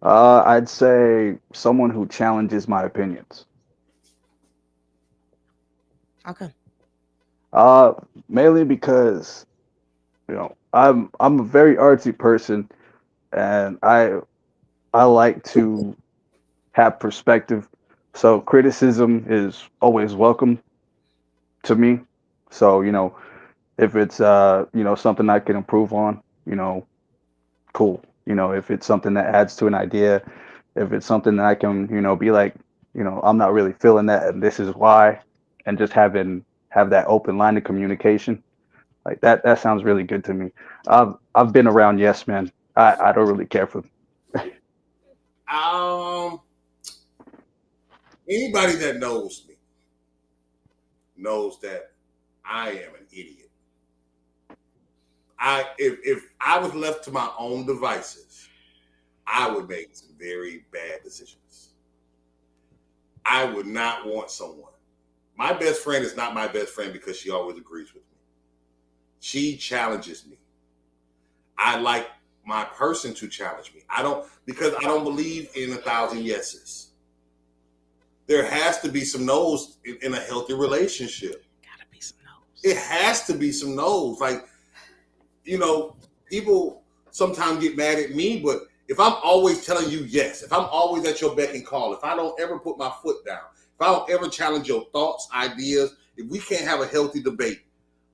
I'd say someone who challenges my opinions. How come? Mainly because, you know, I'm a very artsy person, and I like to have perspective. So criticism is always welcome to me. So, you know, if it's you know, something I can improve on, you know, cool. You know, if it's something that adds to an idea, if it's something that I can, you know, be like, you know, I'm not really feeling that, and this is why, and just have that open line of communication, like that sounds really good to me. I've been around yes men. I don't really care for them. Anybody that knows me knows that I am an idiot. If I was left to my own devices, I would make some very bad decisions. I would not want someone. My best friend is not my best friend because she always agrees with me. She challenges me. I like my person to challenge me. Because I don't believe in 1,000 yeses. There has to be some no's in a healthy relationship. Gotta be some no's. It has to be some no's. Like, you know, people sometimes get mad at me, but if I'm always telling you yes, if I'm always at your beck and call, if I don't ever put my foot down, if I don't ever challenge your thoughts, ideas, if we can't have a healthy debate,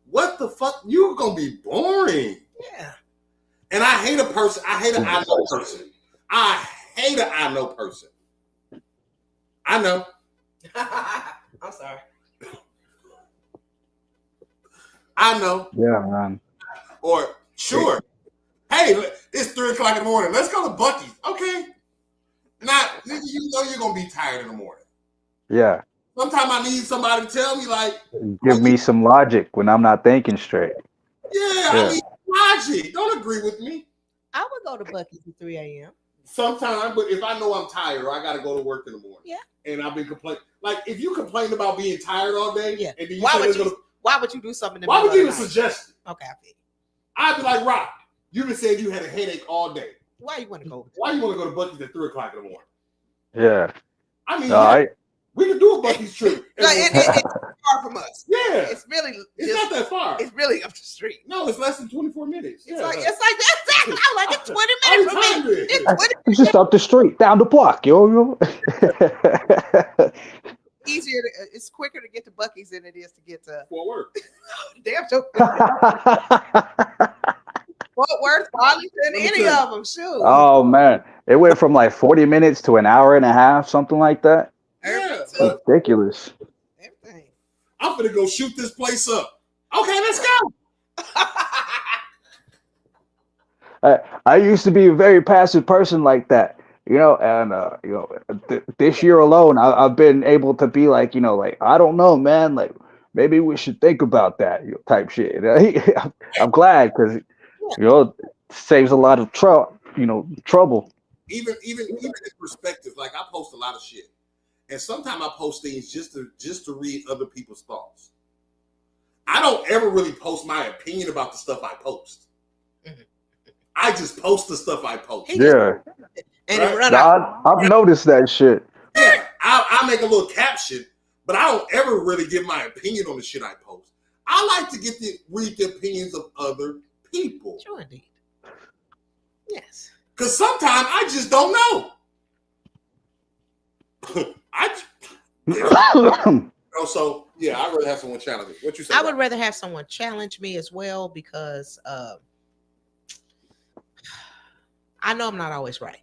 what the fuck? You're going to be boring. Yeah. And I hate a person. I hate an I know person. I hate an I know person. I know. I'm sorry. I know. Yeah, man. Or, sure. Hey, it's 3 o'clock in the morning. Let's go to Buc-ee's. Okay. Not, you know you're going to be tired in the morning. Yeah. Sometimes I need somebody to tell me, like, Give me some logic when I'm not thinking straight. yeah, Yeah. I need logic. Don't agree with me. I would go to Bucky's at 3 a.m. Sometimes, but if I know I'm tired or I got to go to work in the morning, Yeah. and I've been complaining, like if you complain about being tired all day, Yeah. and then you Why say would there's you? gonna- Why would you do something? In the why would you middle even of the night? suggest it? Okay, I feel you. I'd be like, Rob, you've been saying you had a headache all day. Why you want to go? Why you want to go to Bucky's at 3 o'clock in the morning? Yeah. I mean, No, yeah, we can do a Bucky's trip. Like, it's far from us. Yeah, It's really it's just, not that far. it's really up the street. No, it's less than 24 minutes. It's like that. I'm like it's 20 How many minutes times from me. is it? It's 20 It's just up the street, down the block, yo. easier. It's quicker to get to Bucky's than it is to get to For work. damn sure. Fort Worth, Arlington, me any tell of them. Shoot. Oh man, it went from like 40 minutes to an hour and a half, something like that. Yeah, Everything. Ridiculous. Everything. I'm gonna go shoot this place up. Okay, let's go. I used to be a very passive person like that, and this year alone, I've been able to be like, like I don't know, man, like maybe we should think about that, type shit. I'm glad because it saves a lot of trouble. Even in perspective, like I post a lot of shit, and sometimes I post things just to read other people's thoughts. I don't ever really post my opinion about the stuff I post. I just post the stuff I post. Yeah, And it run out. I've noticed that shit. Yeah, I make a little caption, but I don't ever really give my opinion on the shit I post. I like to read the opinions of other people. Sure, indeed. Yes. Because sometimes I just don't know. So yeah, I'd rather have someone challenge me. What you say? I would rather have someone challenge me as well because I know I'm not always right.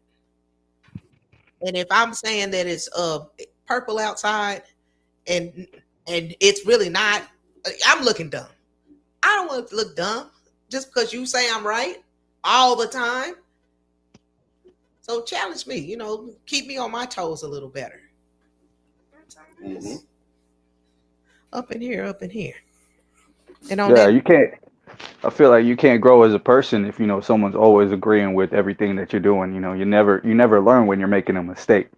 And if I'm saying that it's purple outside and it's really not, I'm looking dumb. I don't want to look dumb just because you say I'm right all the time. So challenge me, keep me on my toes a little better. Mm-hmm. Up in here. And on Yeah, that, you can't. I feel like you can't grow as a person if someone's always agreeing with everything that you're doing. You never learn when you're making a mistake.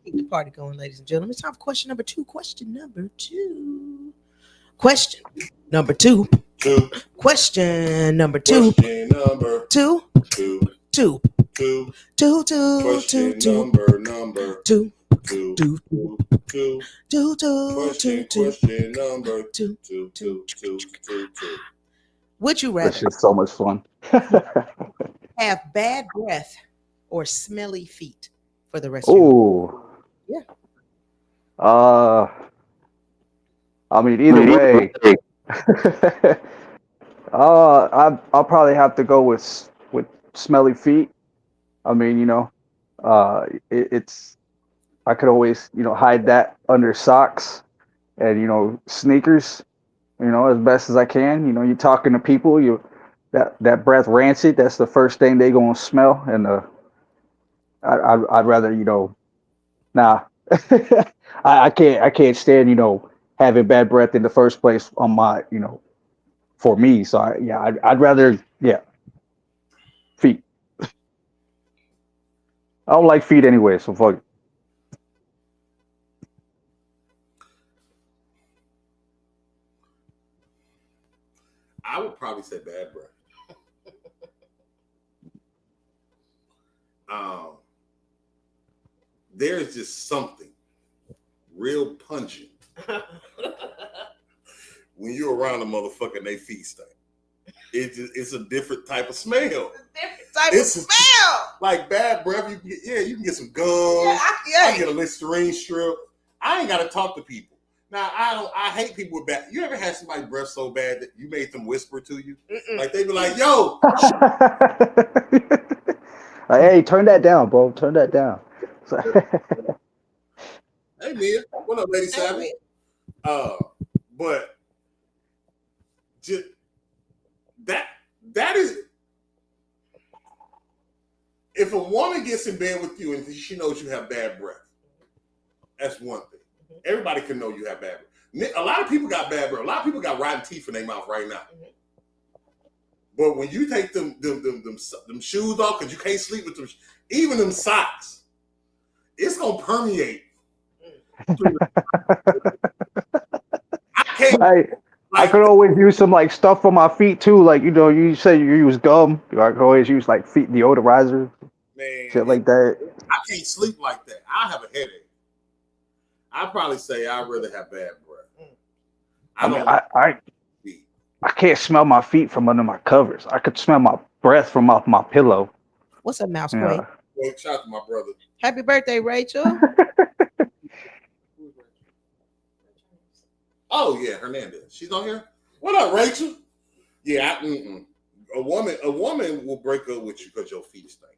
keep the party going, ladies and gentlemen. It's time for question number two. Question number two. Question number two. Question number two. Question number Two. two. Two. Two. Two. Two. Question Two. number Two. two. Two. Two. Two. Two. Two. Question number Two. two. Would you That's rather just so much fun. have bad breath or smelly feet for the rest of your life? Ooh. Yeah. I mean, either way. I'll probably have to go with smelly feet. I mean, it's I could always hide that under socks and sneakers, as best as I can. You're talking to people, that breath rancid. That's the first thing they gonna smell, and I'd rather nah. I can't stand having bad breath in the first place on my for me. So I'd rather feet. I don't like feet anyway, so fuck it. I would probably say bad breath. There's just something real pungent when you're around a motherfucker and they feet stink. It's a different type of smell. Different type It's- of smell. Like bad breath, you can get some gum. Yeah, I get a Listerine strip. I ain't gotta talk to people. Now I hate people with bad. You ever had somebody breath so bad that you made them whisper to you? Like they be like, "Yo, Hey, turn that down, bro. Turn that down. hey Mia, what up, Lady Savvy?" But just that is, if a woman gets in bed with you and she knows you have bad breath, that's one thing. Everybody can know you have bad breath. A lot of people got bad breath. A lot of people got rotten teeth in their mouth right now. But when you take them shoes off, because you can't sleep with them, even them socks, it's gonna permeate. I can't. I could always use some like stuff on my feet too. Like, you know, you say you use gum. I could always use like feet deodorizer, Man, shit like that. I can't sleep like that. I have a headache. I'd probably say I'd rather have bad breath. I can't smell my feet from under my covers. I could smell my breath from off my pillow. What's up, Mouse Yeah. Quay? Well, shout out to my brother. Happy birthday, Rachel. Oh yeah, Hernandez. She's on here. What up, Rachel? Yeah, a woman will break up with you because your feet stink.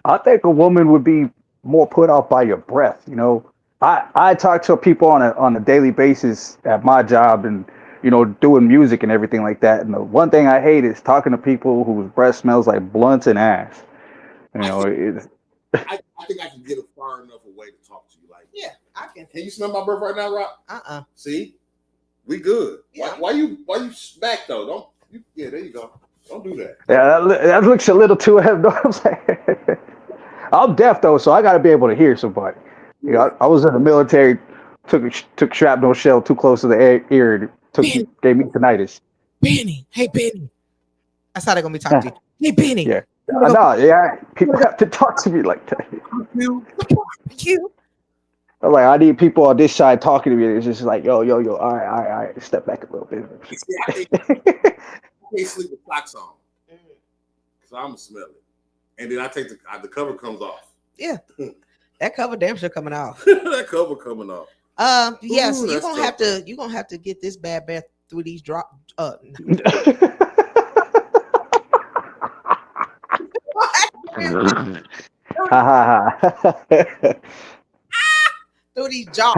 I think a woman would be more put off by your breath. You know, I talk to people on a daily basis at my job and, you know, doing music and everything like that. And the one thing I hate is talking to people whose breath smells like blunts and ass. You know, I think I can get it far enough away to talk to you. Like, Yeah, I can. can you smell my breath right now, Rob? See, we good. Yeah. Why you smack though? Don't you? Yeah, there you go. Don't do that. yeah, that looks a little too heavy. I'm saying? I'm deaf though, so I got to be able to hear somebody. You know, I was in the military, took shrapnel shell too close to the ear, gave me tinnitus. Benny. Hey, Benny. That's how they're going to be talking to you. Hey, Benny. Yeah. I know, yeah. People have to talk to me like that. You. I'm like, I need people on this side talking to me. It's just like, yo. All right. Step back a little bit. See, I can't sleep with socks on, so I'm gonna smell it, and then I take the cover comes off. Yeah. That cover damn sure coming off. That cover coming off. Yes, Ooh, you're that's gonna have to get this bad breath through these drop through these jaws.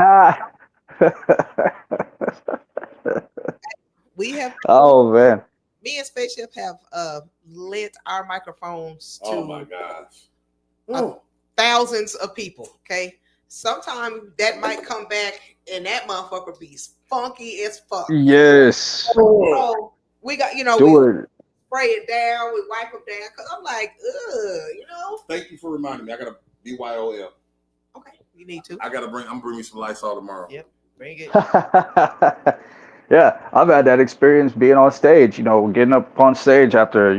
We have Oh man. me and Spaceship have lit our microphones to Oh my gosh. thousands of people. Okay. Sometimes that might come back and that motherfucker be funky as fuck. Yes. So we got, we Do it. spray it down, we wipe them down. Cause I'm like, Thank you for reminding me. I got a BYOL. Okay, you need to. I'm bringing some Lysol tomorrow. Yep, bring it. Yeah, I've had that experience being on stage, getting up on stage after,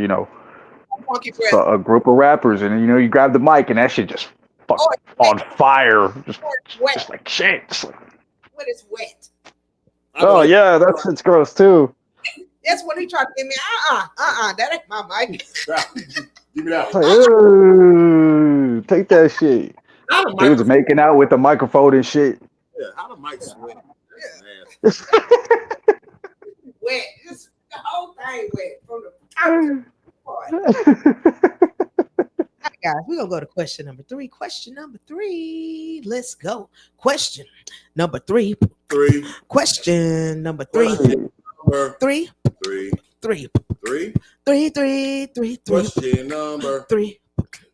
Funky breath. a group of rappers and, you grab the mic and that shit just on fire. Just like shit. Just like, When it's wet. oh, yeah, it's gross too. That's when he tried to get me. That ain't my mic. Give me that. It's like, ooh, take that shit. How the Dudes mic, making out with the microphone and shit. how the mic sweat? Wet. Just the whole thing wet from the top to the bottom. All right, guys, we're gonna go to question number 3. Question number 3. Let's go. Question number 3. Question number 3. Number 3. 3. 3. 3. 3. 3. 3. Question number 3.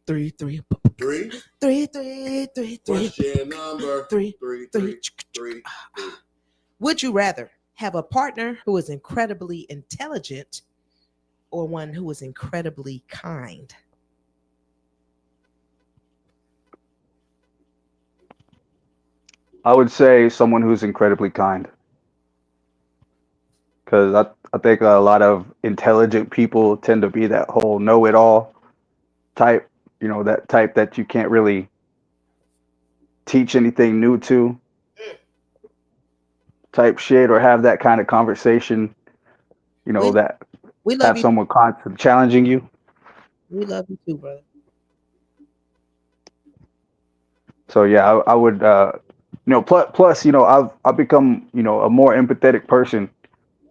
3. 3. 3. 3. 3. 3. 3. Question number 3. 3. 3. 3. Would you rather have a partner who is incredibly intelligent or one who is incredibly kind? I would say someone who's incredibly kind. Because I think a lot of intelligent people tend to be that whole know-it-all type, that type that you can't really teach anything new to type shit or have that kind of conversation, that We love have you. someone constantly challenging you. We love you too, brother. So yeah, I would, plus, I've become, a more empathetic person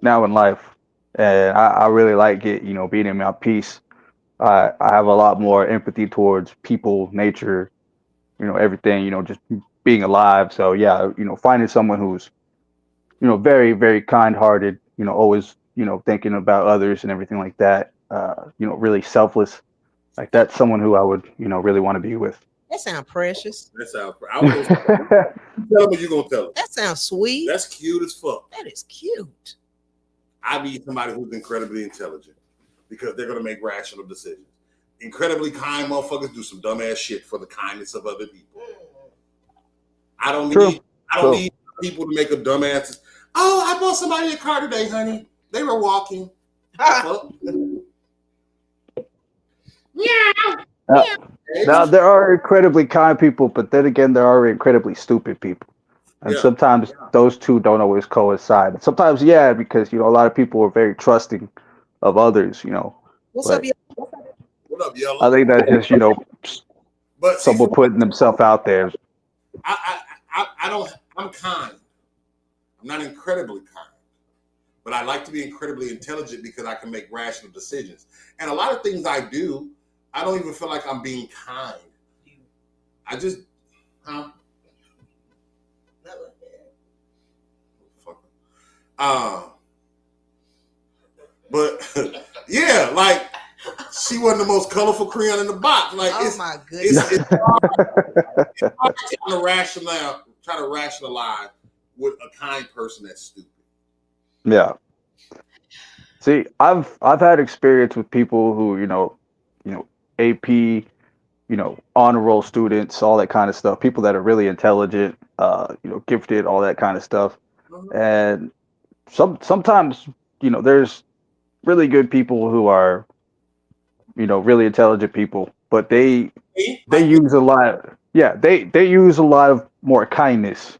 now in life, and I really like it, being in my peace. I have a lot more empathy towards people, nature, everything, just being alive. So yeah, finding someone who's, very, very kind-hearted, always, thinking about others and everything like that, really selfless. Like that's someone who I would, really want to be with. That sounds precious. That sounds. I was gonna tell him, or you gonna tell him? That sounds sweet. That's cute as fuck. That is cute. I need somebody who's incredibly intelligent. because they're gonna make rational decisions. Incredibly kind motherfuckers do some dumbass shit for the kindness of other people. I don't need people to make a dumbass. Oh, I bought somebody a car today, honey. They were walking. Now there are incredibly kind people, but then again, there are incredibly stupid people, and sometimes those two don't always coincide. Sometimes, yeah, because a lot of people are very trusting of others. What's up, y'all? What up, Yellow? I think that's just But someone putting themselves out there. I'm kind. I'm not incredibly kind, but I like to be incredibly intelligent because I can make rational decisions. And a lot of things I do, I don't even feel like I'm being kind. I just, but yeah, like she wasn't the most colorful crayon in the box. Like, oh my goodness, it's hard trying to rationalize with a kind person that's stupid. Yeah. See, I've had experience with people who, AP, honor roll students, all that kind of stuff. People that are really intelligent, gifted, all that kind of stuff. Mm-hmm. And sometimes, there's really good people who are, really intelligent people, but they use a lot. Yeah, they use a lot of more kindness.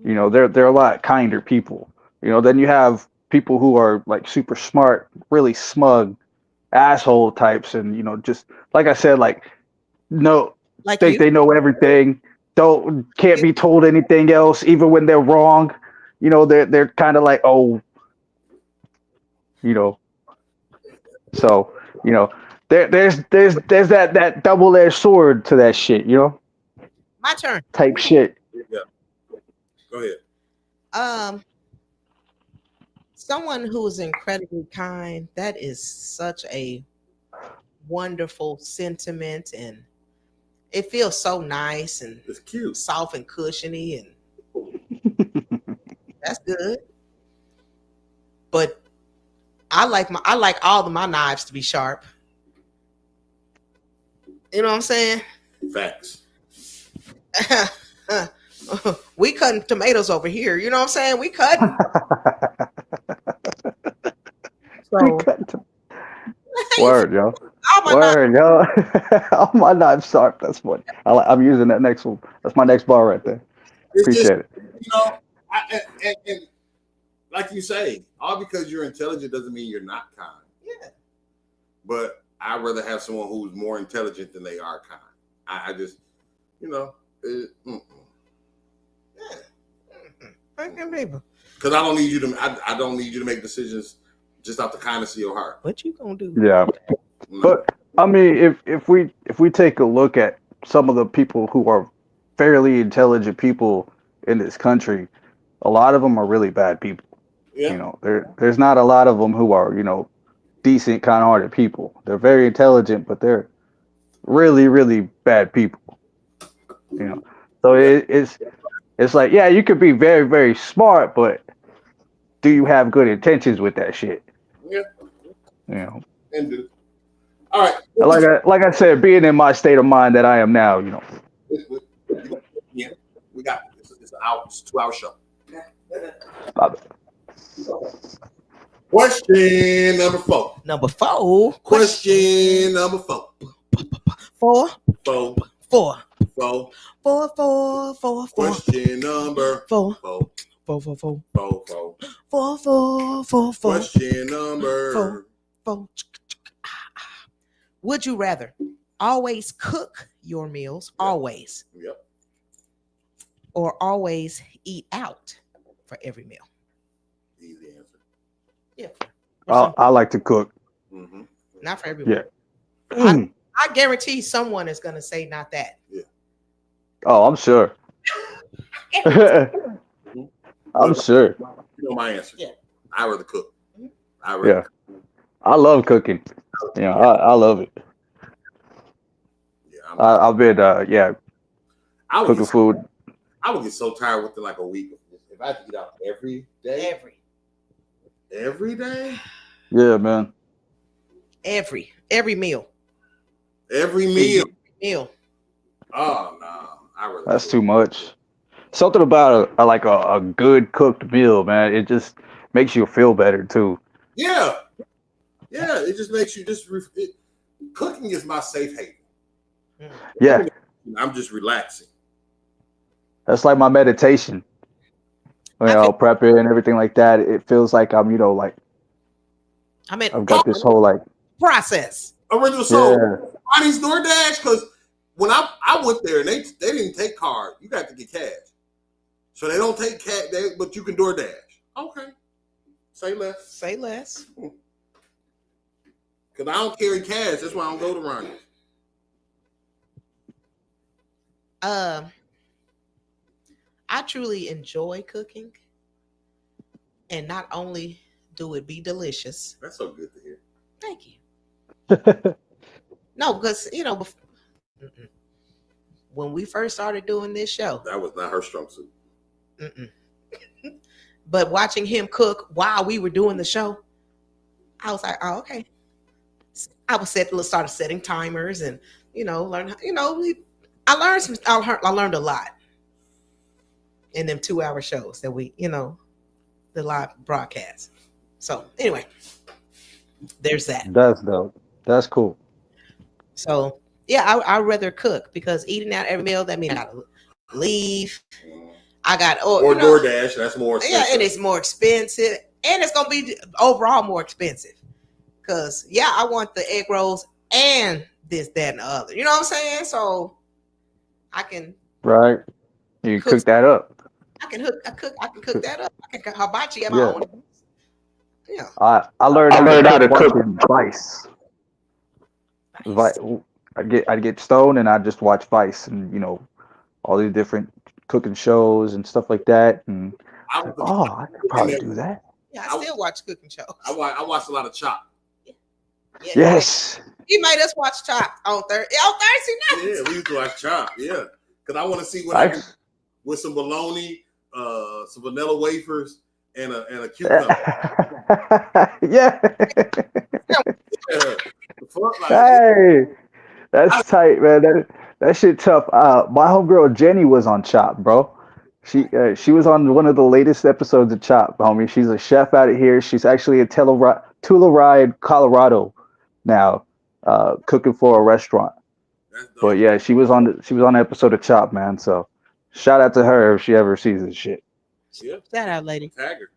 They're a lot kinder people. Then you have people who are like super smart, really smug, asshole types, and just like I said, like think they know everything, can't be told anything else, even when they're wrong. They're kind of like, oh, so there's that double-edged sword to that shit, my turn. Type shit. Yeah. Go ahead. Someone who is incredibly kind, that is such a wonderful sentiment, and it feels so nice and It's cute, soft and cushiony, and that's good. But I like all of my knives to be sharp. You know what I'm saying? Facts. We cutting tomatoes over here. You know what I'm saying? We cutting. So, Word, yo. all my knives sharp. That's funny. I'm using that next one. That's my next bar right there. Appreciate it. And like you say, all because you're intelligent doesn't mean you're not kind. Yeah. But I'd rather have someone who's more intelligent than they are kind. I just, because I don't need you to. I don't need you to make decisions just out the kindness of your heart. What you gonna do? Yeah, but I mean, if we take a look at some of the people who are fairly intelligent people in this country, a lot of them are really bad people. Yeah. There's not a lot of them who are decent, kind-hearted people. They're very intelligent, but they're really, really bad people. So it's like, yeah, you could be very, very smart, but do you have good intentions with that shit? Yeah. And do. All right. Like I said, being in my state of mind that I am now, Yeah, we got this. It's an hour. It's a 2-hour show. Question number 4. Number 4. Question number 4. 4. 4. 4. 4. 4. 4. 4. Question number 4. 4. 4. 4. 4. 4. 4. 4. 4. 4. 4. Question number 4. Would you rather always cook your meals, always, Yep. or always eat out for every meal? Easy answer. Yeah. I like to cook. Mm-hmm. Not for everyone. Yeah. I guarantee someone is going to say not that. Yeah. Oh, I'm sure. I'm sure. You know my answer. Yeah. I rather cook. I love cooking. I love it. Yeah. I've been cooking food. I would get so tired within like a week if I had to eat out every day. Every day? Yeah, man. Every meal. Every meal. Meal. Oh no, I really. That's too much. Something about a good cooked meal, man. It just makes you feel better too. Yeah, yeah. It just makes you cooking is my safe haven. Yeah, I'm just relaxing. that's like my meditation. You know, prepping and everything like that. It feels like I'm, you know, like I mean, I've got this whole like process. Original Soul. Why these DoorDash? Because when I went there and they didn't take card, you got to get cash. So they don't take cash, but you can DoorDash. Okay. Say less. Say less. Because I don't carry cash. That's why I don't go to Ronnie's. I truly enjoy cooking. And not only do it be delicious. That's so good to hear. Thank you. No, because, you know, when we first started doing this show. That was not her strong suit. But watching him cook while we were doing the show, I was like, oh, okay. I started setting timers and, you know, I learned a lot in them 2-hour shows that we, you know, the live broadcast. So anyway, there's that. That's dope. That's cool. So yeah, I'd rather cook because eating out every meal, that means I gotta leave. I got or DoorDash, that's more expensive. Yeah, and it's more expensive. And it's gonna be overall more expensive. Cause yeah, I want the egg rolls and this, that, and the other. You know what I'm saying? So I can You cook that up. I can cook that up. I can cook hibachi at my own. Yeah. I learned how to cook Vice. Nice. I'd get stoned and I'd just watch Vice and, you know, all these different cooking shows and stuff like that. And I could probably do that. Yeah, I still watch cooking shows. I watch a lot of Chopped. Yeah, yes. He made us watch Chopped on Thursday nights. Yeah, we used to watch Chopped. Yeah, because I want to see what I can with some bologna, some vanilla wafers, and a cucumber. Yeah. Hey, that's tight, man. That shit tough. My homegirl Jenny was on Chopped, bro. She was on one of the latest episodes of Chopped, homie. She's a chef out of here. She's actually in Telluride, Colorado now, cooking for a restaurant. But yeah, she was on an episode of Chopped, man. So shout out to her if she ever sees this shit. Yeah. Shout out, lady. Tag her.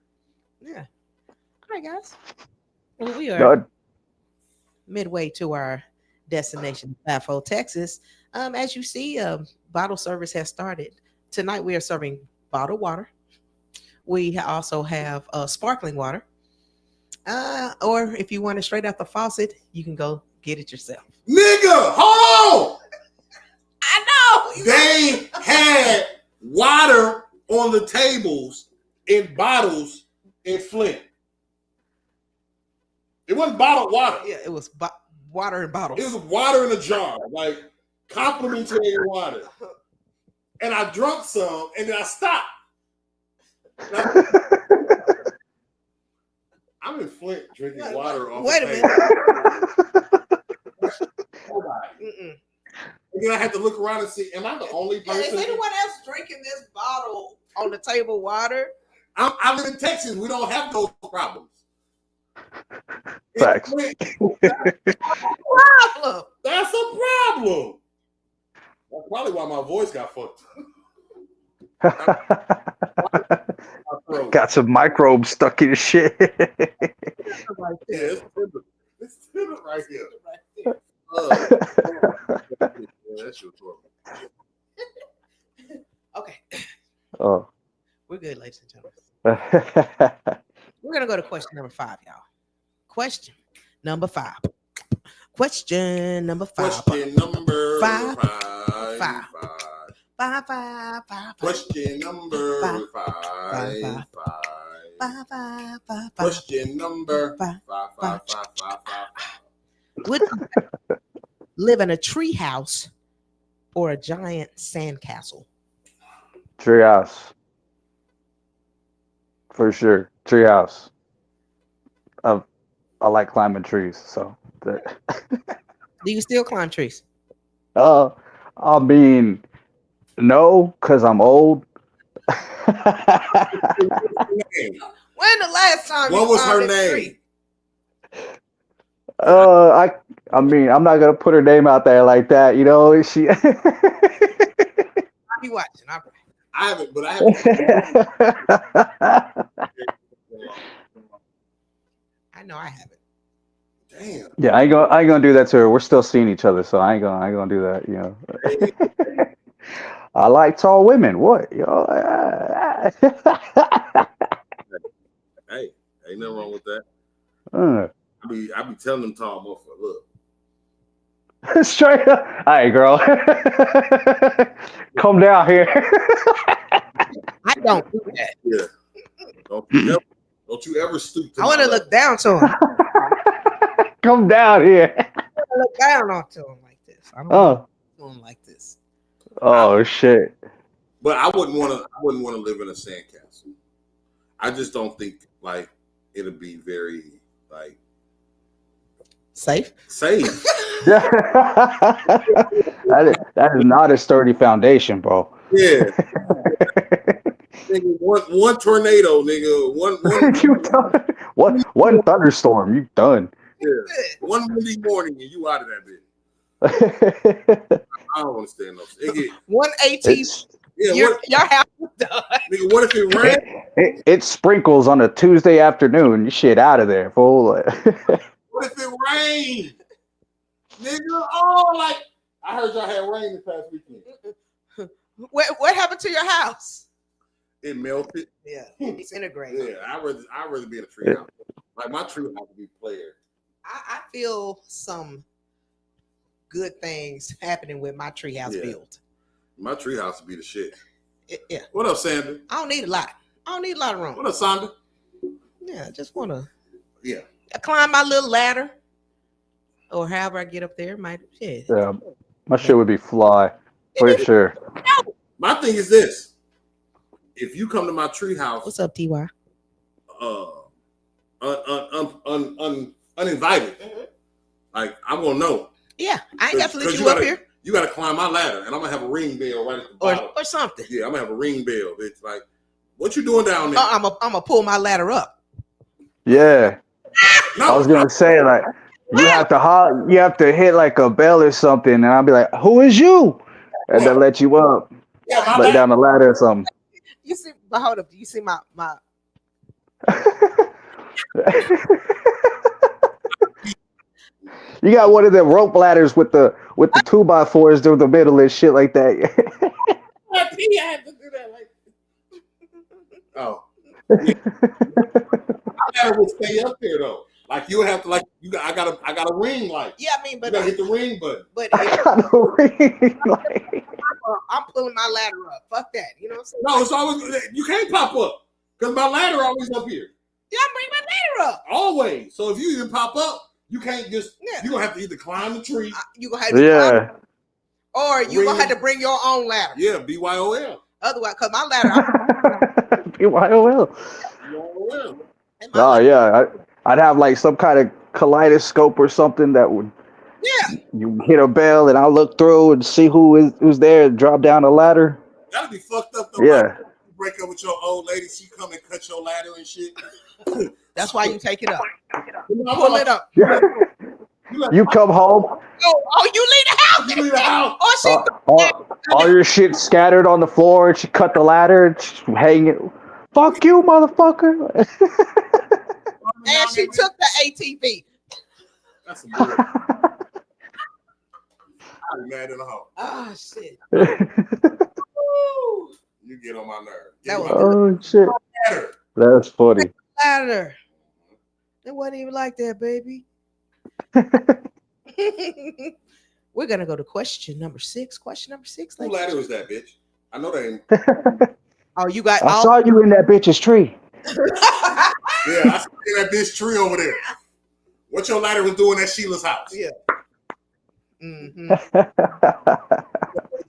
Yeah. All right, guys. Well, we are midway to our destination, Bafo, Texas. As you see, bottle service has started. Tonight we are serving bottled water. We also have sparkling water. Or if you want it straight out the faucet, you can go get it yourself. Nigga, hold on! I know! They had water on the tables in bottles in Flint. It wasn't bottled water. Yeah, it was water in bottles. It was water in a jar, like complimentary water. And I drank some, and then I stopped. I'm in Flint drinking water off. Wait a minute. And then I had to look around and see, am I the only person? Is anyone else drinking this bottle on the table water? I live in Texas. We don't have those problems. Facts. Problem. That's a problem. That's probably why my voice got fucked up. Got some microbes stuck in your shit. It's tender right here. That's your throat. Okay. Oh. We're good, ladies and gentlemen. We're going to go to question number 5, y'all. Question number 5. Question number 5. Question number 5. Question number 5. Question number 5. Would you live in a tree house or a giant sandcastle? Treehouse. For sure. Treehouse. I like climbing trees, so Do you still climb trees? I mean, no, because I'm old. Name? When the last time What you was climbed her a name? tree? I mean, I'm not gonna put her name out there like that, you know. She. I'll be watching. All right. I haven't, but I haven't. I know I haven't. Damn. Yeah, I ain't gonna do that to her. We're still seeing each other, so I ain't gonna do that, you know. I like tall women. What, you know? Hey, ain't nothing wrong with that. Uh, I be telling them tall motherfuckers, look. straight up. All right, girl. Come down here. I don't do that. Yeah. Don't you ever stoop to I want my to level. look down to him. Come down here. Look down onto him like this. I don't Oh. do him like this. Oh shit. But I wouldn't want to live in a sandcastle. I just don't think like it'll be very like Safe. safe. that is not a sturdy foundation, bro. Yeah. Nigga, one tornado, nigga. You done. One thunderstorm, you done. Yeah. One windy morning and you out of that bitch. I don't understand those. One AT. It's- Yeah, Your house is done. nigga, what if it rained? it sprinkles on a Tuesday afternoon. You shit out of there, fool. What if it rained? Nigga, oh, like I heard y'all had rain this past weekend. What happened to your house? It melted. Yeah, disintegrated. Yeah, I'd rather be in a tree house. Like my tree house to be player. I feel some good things happening with my treehouse Yeah. build. My tree house would be the shit. Yeah, What up, Sandra? I don't need a lot. I don't need a lot of room. What up, Sandra? Yeah, I just want to Yeah. climb my little ladder, or however I get up there. Yeah, my shit would be fly for sure. My thing is this: if you come to my tree house, What's up, Ty? Uninvited, like I'm gonna know. Yeah, I ain't got to let 'Cause you up here You gotta climb my ladder, and I'm gonna have a ring bell right at the bottom. or something. Yeah, I'm gonna have a ring bell, bitch. Like, what you doing down there? I'm gonna pull my ladder up. Yeah, No, I was gonna say like you have to hit like a bell or something, and I'll be like, "Who is you?" And then let you up, yeah, my let ladder. down the ladder or something. You see, but hold up. Do you see my? You got one of them rope ladders with the 2x4s through the middle and shit like that. I had to do that. Like, oh, my ladder will stay up there though. Like you have to I got a ring light. Yeah, I mean, You but gotta hit the ring button. but I if got a ring, like- I'm pulling my ladder up. Fuck that. You know what I'm saying? No, it's always you can't pop up because my ladder always up here. Yeah, I'm bringing my ladder up. Always. So if you even pop up, you can't just. Yeah. You're gonna have to either climb the tree. You gonna have to yeah. or you gonna have to bring your own ladder. Yeah, BYOL. Otherwise, cause my ladder. BYOL. BYOL. Oh yeah, I'd have like some kind of kaleidoscope or something that would. Yeah. You hit a bell and I'll look through and see who's there and drop down the ladder. That'd be fucked up though. Yeah. Like, you break up with your old lady, she come and cut your ladder and shit. That's why you take it up. You know, Pull it up. You come home, Oh, you leave the house. You leave the house. Oh, she. all your shit scattered on the floor, and she cut the ladder and she hang it. Fuck you, motherfucker. And she took the ATV. That's some bullshit. I'd be mad in the house. Oh shit. You get on my nerve. That was- Oh shit. Ladder. That's funny. Ladder. It wasn't even like that, baby. We're gonna go to question number 6. Question number 6. Who ladder was that, bitch? I know that ain't. Oh, you got I all. saw you in that bitch's tree. Yeah, I see that bitch tree over there. What your ladder was doing at Sheila's house? Yeah. Mm-hmm.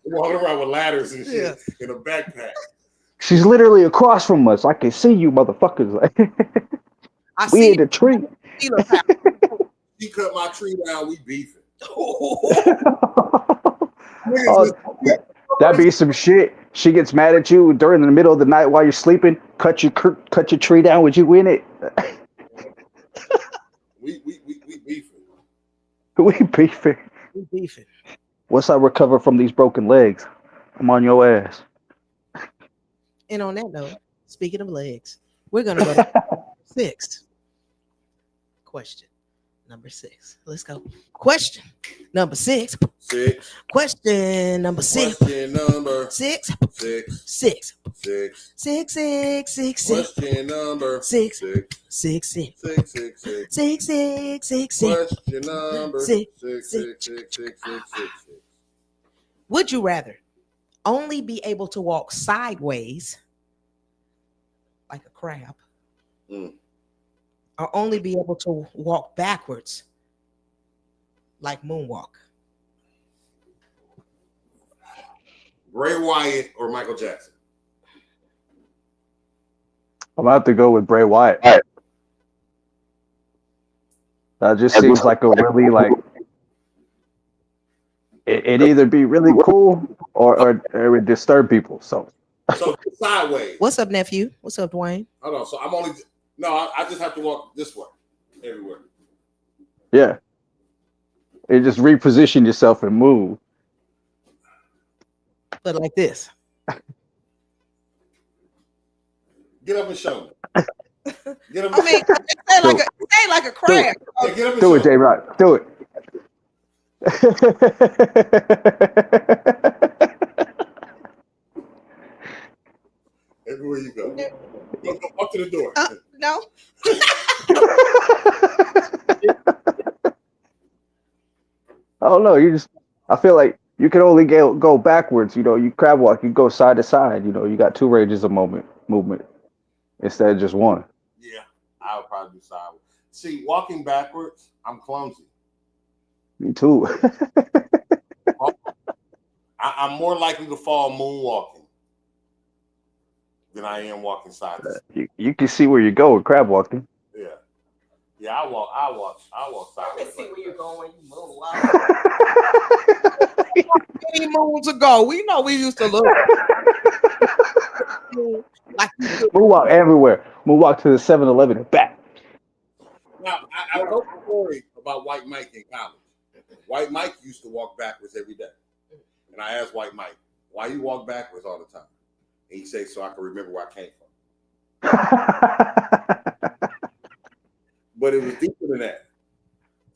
Walking around with ladders and shit Yeah. in a backpack. She's literally across from us. I can see you, motherfuckers. I We see in the tree. Sheila's house. she cut my tree down, we beefing. Oh, that'd be some shit. She gets mad at you during the middle of the night while you're sleeping. Cut your tree down. Would you in it? We beefing. We beefing. We beefing. Once I recover from these broken legs, I'm on your ass. And on that note, speaking of legs, we're gonna go to 6. Question number 6. Let's go. Question number 6. 6. Question number 6. Question number 6. 6. 6. 6. 6. 6. 6. 6. Question number 6. 6. 6. 6. 6. 6. 6. 6. 6. 6. 6. Question number 6. 6. 6. 6. 6. 6. Would you rather only be able to walk sideways like a crab, or only be able to walk backwards like moonwalk? Bray Wyatt or Michael Jackson? I'm gonna have to go with Bray Wyatt. That just seems like a really like it either be really cool or it would disturb people. So sideways. What's up, nephew? What's up, Dwayne? Hold on. So I'm only I just have to walk this way everywhere. yeah, it just reposition yourself and move. But like this. Get up and show me. Get up. I mean, stay like a crab. Yeah, get up and Do show it, me. J-Rock. Do it. Everywhere you go. Go up to the door. No. I don't know. I feel like you can only go backwards. You know, you crab walk, you go side to side. You know, you got 2 ranges of movement instead of just one. Yeah, I would probably do sideways. See, walking backwards, I'm clumsy. Me too. I'm more likely to fall moonwalking than I am walking side to side. You can see where you go with crab walking. Yeah, I walk sideways. I see where you're going when you move. Many moons ago, we know we used to look like Moonwalk everywhere. Moonwalk to the 7-Eleven and back. Now, I wrote a story about White Mike in college. White Mike used to walk backwards every day. And I asked White Mike, why you walk backwards all the time? And he said, so I can remember where I came from. But it was deeper than that.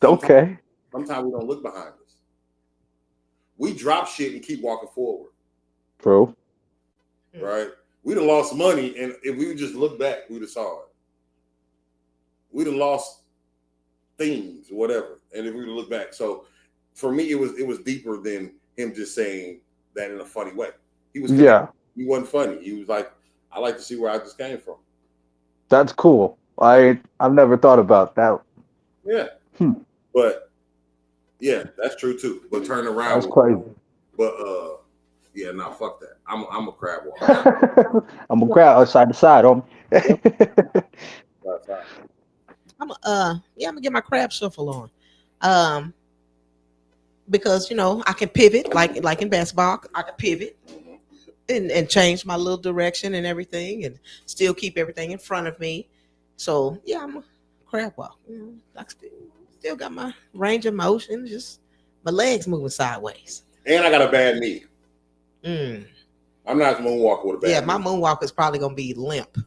Okay. Sometimes we don't look behind us. We drop shit and keep walking forward. True. Right? We done lost money, and if we would just look back, we'd have saw it. We done lost things or whatever, and if we would look back. So for me, it was deeper than him just saying that in a funny way. He wasn't funny. He was like, I like to see where I just came from. That's cool. I've never thought about that. Yeah. But yeah, that's true too. But turn around. That's crazy. But yeah, nah, fuck that. I'm a crab walker. I'm a crab side to side on. I'm gonna get my crab shuffle on. Because I can pivot like in basketball. I can pivot and change my little direction and everything, and still keep everything in front of me. So yeah, I'm a crab walk. I still got my range of motion, just my legs moving sideways. And I got a bad knee. I'm not moonwalking with a bad knee. Yeah, my moonwalk is probably gonna be limp.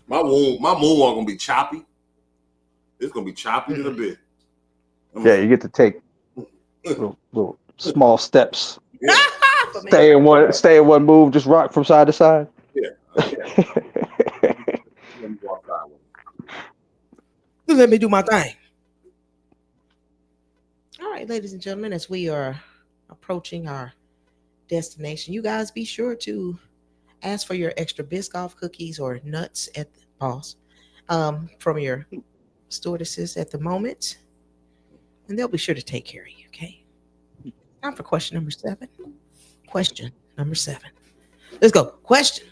My moonwalk gonna be choppy. It's gonna be choppy to the bit. Yeah, you get to take little small steps. Yeah. Stay in one move, just rock from side to side. Yeah. Let me do my thing. All right, ladies and gentlemen, as we are approaching our destination, you guys be sure to ask for your extra Biscoff cookies or nuts at the pause from your stewardesses at the moment, and they'll be sure to take care of you. Okay. Time for question number 7. Question number 7. Let's go. Question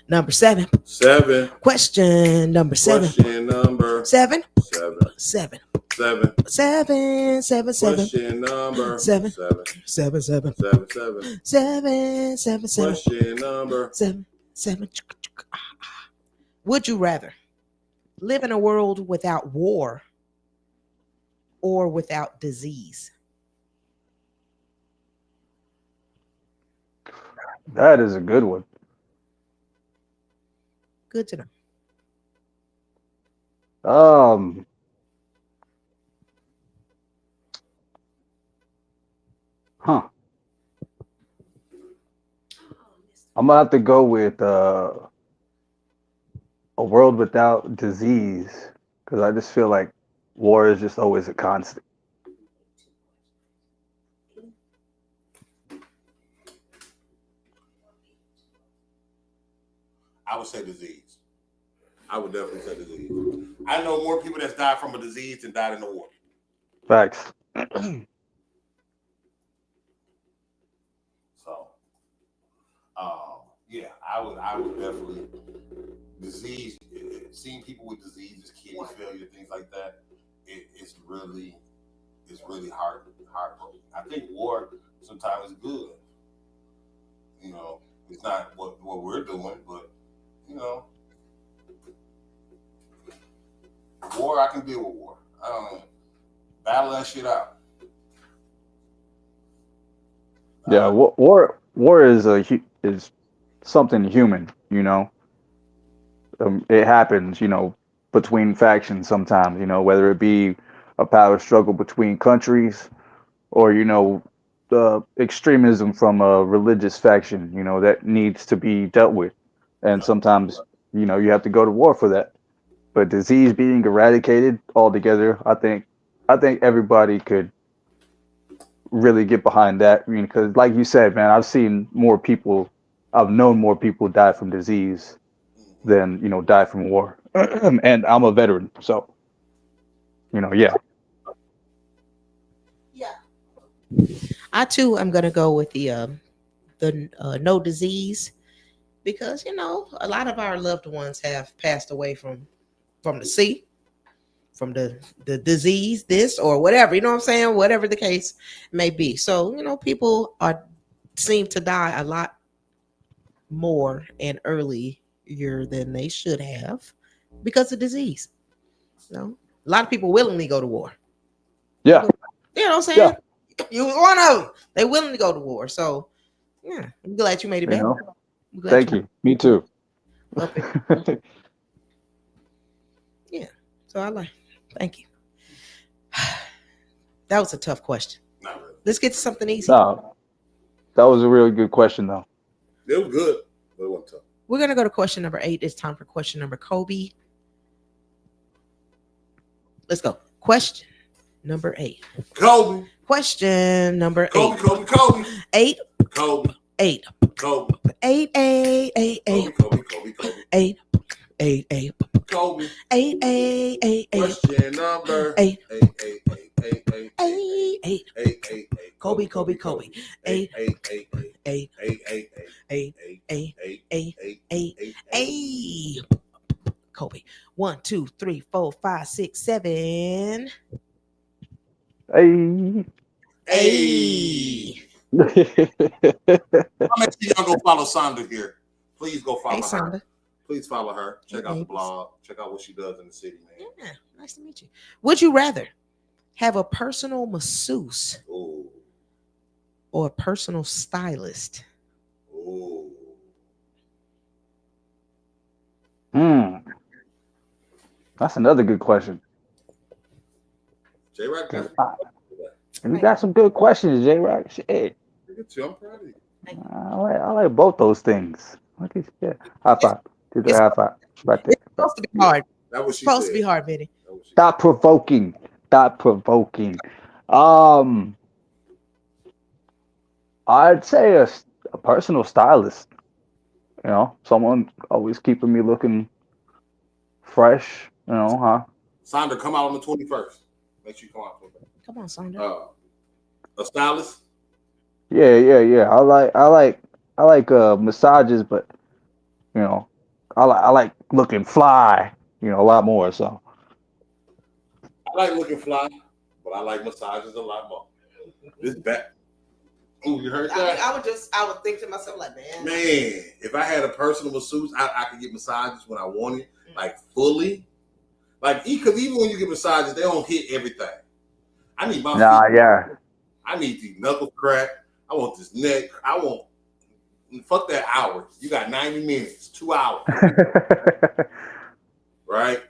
number 7. 7. Question number 7. Question number 7. 7. 7. 7. 7 7 7 Question number 7 7. 7 7 7 7. 7 7 7 Question number 7 7. Would you rather live in a world without war or without disease? That is a good one. Good to know. Huh. I'm gonna have to go with a world without disease because I just feel like war is just always a constant. I would say disease. I would definitely say disease. I know more people that's died from a disease than died in the war. Facts. So, yeah, I would definitely disease. Seeing people with diseases, kidney failure, things like that, it's really heartbreaking. I think war sometimes is good. You know, it's not what we're doing, but you know, war, I can deal with war. Battle that shit out. Yeah, war is something human, you know. It happens, you know, between factions sometimes, you know, whether it be a power struggle between countries or, you know, the extremism from a religious faction, you know, that needs to be dealt with. And sometimes, you know, you have to go to war for that. But disease being eradicated altogether, I think everybody could really get behind that. I mean, because like you said, man, I've known more people die from disease than, you know, die from war. And I'm a veteran, so, you know, yeah. I too am gonna go with the no disease because you know a lot of our loved ones have passed away from the sea, from the disease, this or whatever. You know what I'm saying? Whatever the case may be. So you know people seem to die a lot more and earlier than they should have because of disease. You know, a lot of people willingly go to war. Yeah. You know what I'm saying? Yeah. You was one of them. They willing to go to war. So yeah, I'm glad you made it You back. know, I'm glad thank you. Me too. Up it. Yeah. So I like. Thank you. That was a tough question. Not really. Let's get to something easy. No, that was a really good question, though. It was good, but it wasn't tough. We're gonna go to question number 8. It's time for question number Kobe. Let's go. Question number 8. Kobe. Question number 8. Kobe. 8. Kobe. 8. Kobe. 8. 8. 8. 8. Kobe. 8. 8. 8. Kobe. 8. 8. 8. 8. Question number 8. 8. 8. 8. Kobe. 8. 8. 8. 8. Kobe. 1, 2, 3, 4, 5, 6, 7. Hey. Hey. I'm make sure y'all go follow Sonda here. Please go follow Hey, her. Sonda. Please follow her. Check out the Thanks. blog. Check out what she does in the city, man. Yeah, nice to meet you. Would you rather have a personal masseuse Ooh. or a personal stylist? Ooh. That's another good question. J-Rock got You got some good questions, J-Rock. Shit. Look at you. I'm proud of you. I like both those things. Look at you. High five. Do the high five. Right there. It's supposed to be hard. That was It's supposed to be hard, Vinny. Stop provoking. I'd say a personal stylist. You know, someone always keeping me looking fresh. You know, huh? Sonda, come out on the 21st. Make sure you come out. Come on, Sonda. A stylist. Yeah. I like massages, but you know, I like looking fly. You know, a lot more. So I like looking fly, but I like massages a lot more. This back. Oh, you heard that? I would think to myself like, man, if I had a personal masseuse, I could get massages when I wanted, like fully. Like, because even when you get massages, they don't hit everything. I need my feet. Yeah. I need these knuckles cracked. I want this neck. I want, fuck that hour. You got 90 minutes, 2 hours. Right?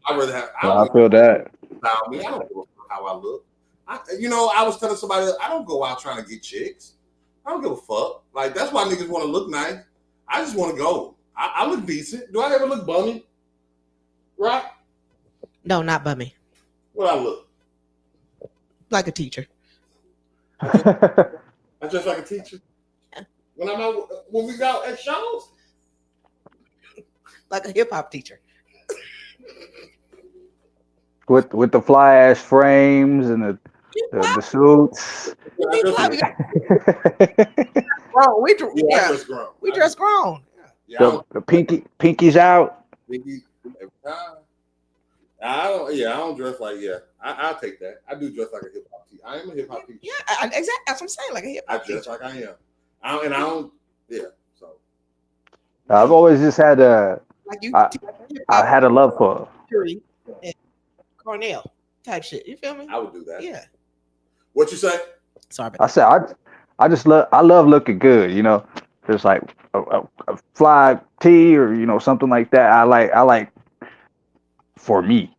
I'd rather have. I feel that. I don't give a fuck how I look. I was telling somebody, I don't go out trying to get chicks. I don't give a fuck. Like, that's why niggas want to look nice. I just want to go. I look decent. Do I ever look bummy? Right? no, not bummy, What I look? like a teacher. I dress like a teacher. When we go at shows? Like a hip hop teacher. with the fly ass frames and the suits. Bro, we I dress grown. we just grown. Yeah, The pinkies out. every time. I don't dress like I'll take that. I do dress like a hip hop teacher. I am a hip hop teacher. Yeah, exactly. That's what I'm saying. Like a hip I hop dress teacher. like I am. I don't. Yeah. So I've always just had Like you, I had a love for Fury and Cornell type shit. You feel me? I would do that. Yeah. What you say? Sorry. I said I just love looking good, you know. Just like a fly tee or something like that. I like for me,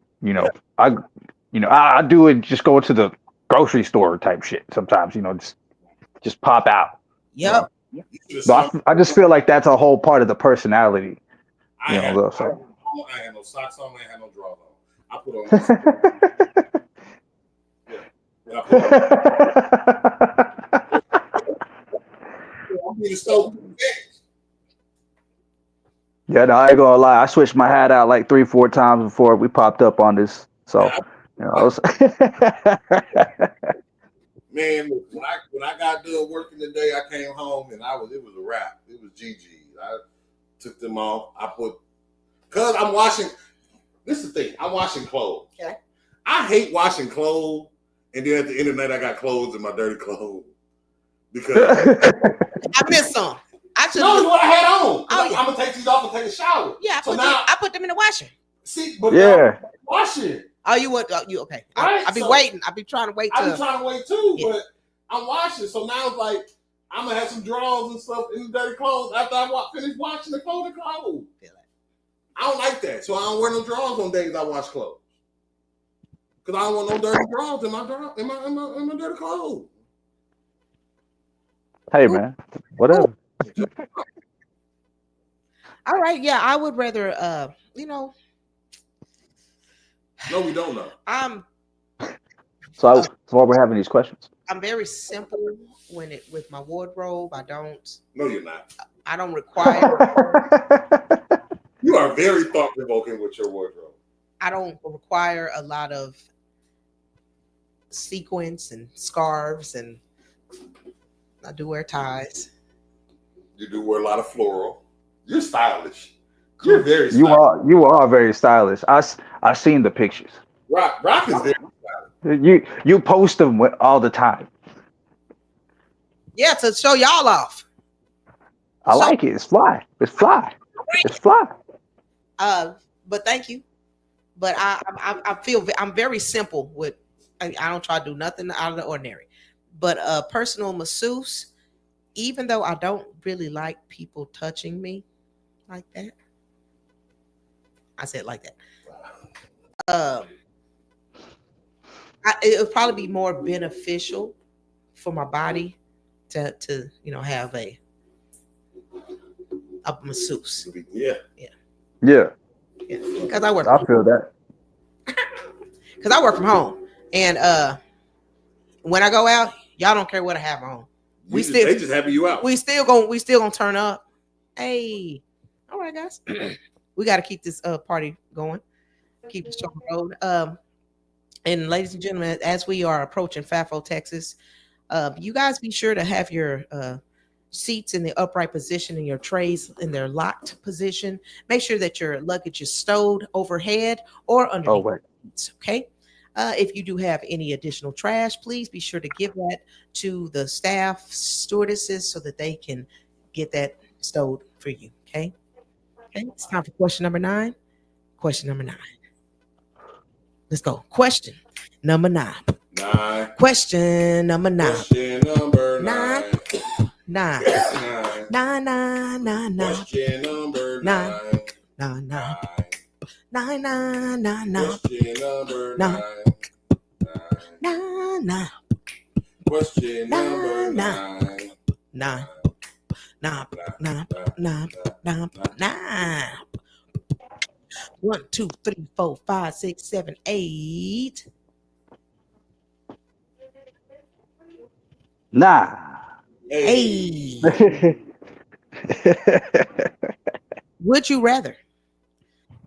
I do it just go to the grocery store type shit sometimes, just pop out. Yep. But I just feel like that's a whole part of the personality. I You know, had so- I had no socks on. I had no drawers on. I put on. I put on. I'm being so Yeah, no, I ain't gonna lie. I switched my hat out like 3-4 times before we popped up on this. So, I was man. Look, when I got done working today, I came home and it was a wrap. It was GG. I took them off. Cause I'm washing. This is the thing. I'm washing clothes. Okay. I hate washing clothes, and then at the end of the night, I got clothes in my dirty clothes because I missed some. I should. no, it's what I had on. Oh, yeah. I'm gonna take these off and take a shower. Yeah, So now I put them in the washer. see, but yeah. now, wash it. Oh, you would? You okay? Right, I be so- waiting. I be trying to wait I've been till. trying to wait too, Yeah. but I'm washing. So now it's like I'm gonna have some drawers and stuff in the dirty clothes after I finish washing the clothes. Feel it. I don't like that, so I don't wear no drawers on days I wash clothes. Cause I don't want no dirty drawers in my dirty clothes. Hey man, whatever. All right. Yeah, I would rather. No, we don't know. So that's why we're having these questions. I'm very simple with my wardrobe. I No, you're not. don't require. You are very thought provoking with your wardrobe. I don't require a lot of sequins and scarves, and I do wear ties. You do wear a lot of floral. You're stylish. You're very stylish. You are very stylish. I seen the pictures. Rock is very You post them all the time. Yeah, to show y'all off. I like it. It's fly. It's fly. It's fly. But thank you. But I feel I'm very simple with. I don't try to do nothing out of the ordinary. But a personal masseuse, even though I don't really like people touching me like that. I said like that. It would probably be more beneficial for my body to have a masseuse. Yeah. Yeah, Because I work. I feel that. Because I work from home, and when I go out, y'all don't care what I have on. They just happy you out. We still gonna turn up. Hey, all right, guys, we got to keep this party going. Keep the show on the road. And ladies and gentlemen, as we are approaching FAFO, Texas, you guys be sure to have your seats in the upright position and your trays in their locked position. Make sure that your luggage is stowed overhead or underneath. Oh wait. Okay. If you do have any additional trash, please be sure to give that to the staff stewardesses so that they can get that stowed for you. Okay. Okay. It's time for question number 9. Question number 9. Let's go. Question number 9. 9. Question number 9. Question number 9. 9. 9. 9, 9, 9, 9. Question number 9. 9. 9, 9. 9, 9, 9, 9. Question number 9. 9. 9, 9. Question number 9. 9. 9, 9, 9, 9, 9. 1, 2, 3, 4, 5, 6, 7, 8. Nah. Hey. Hey. Would you rather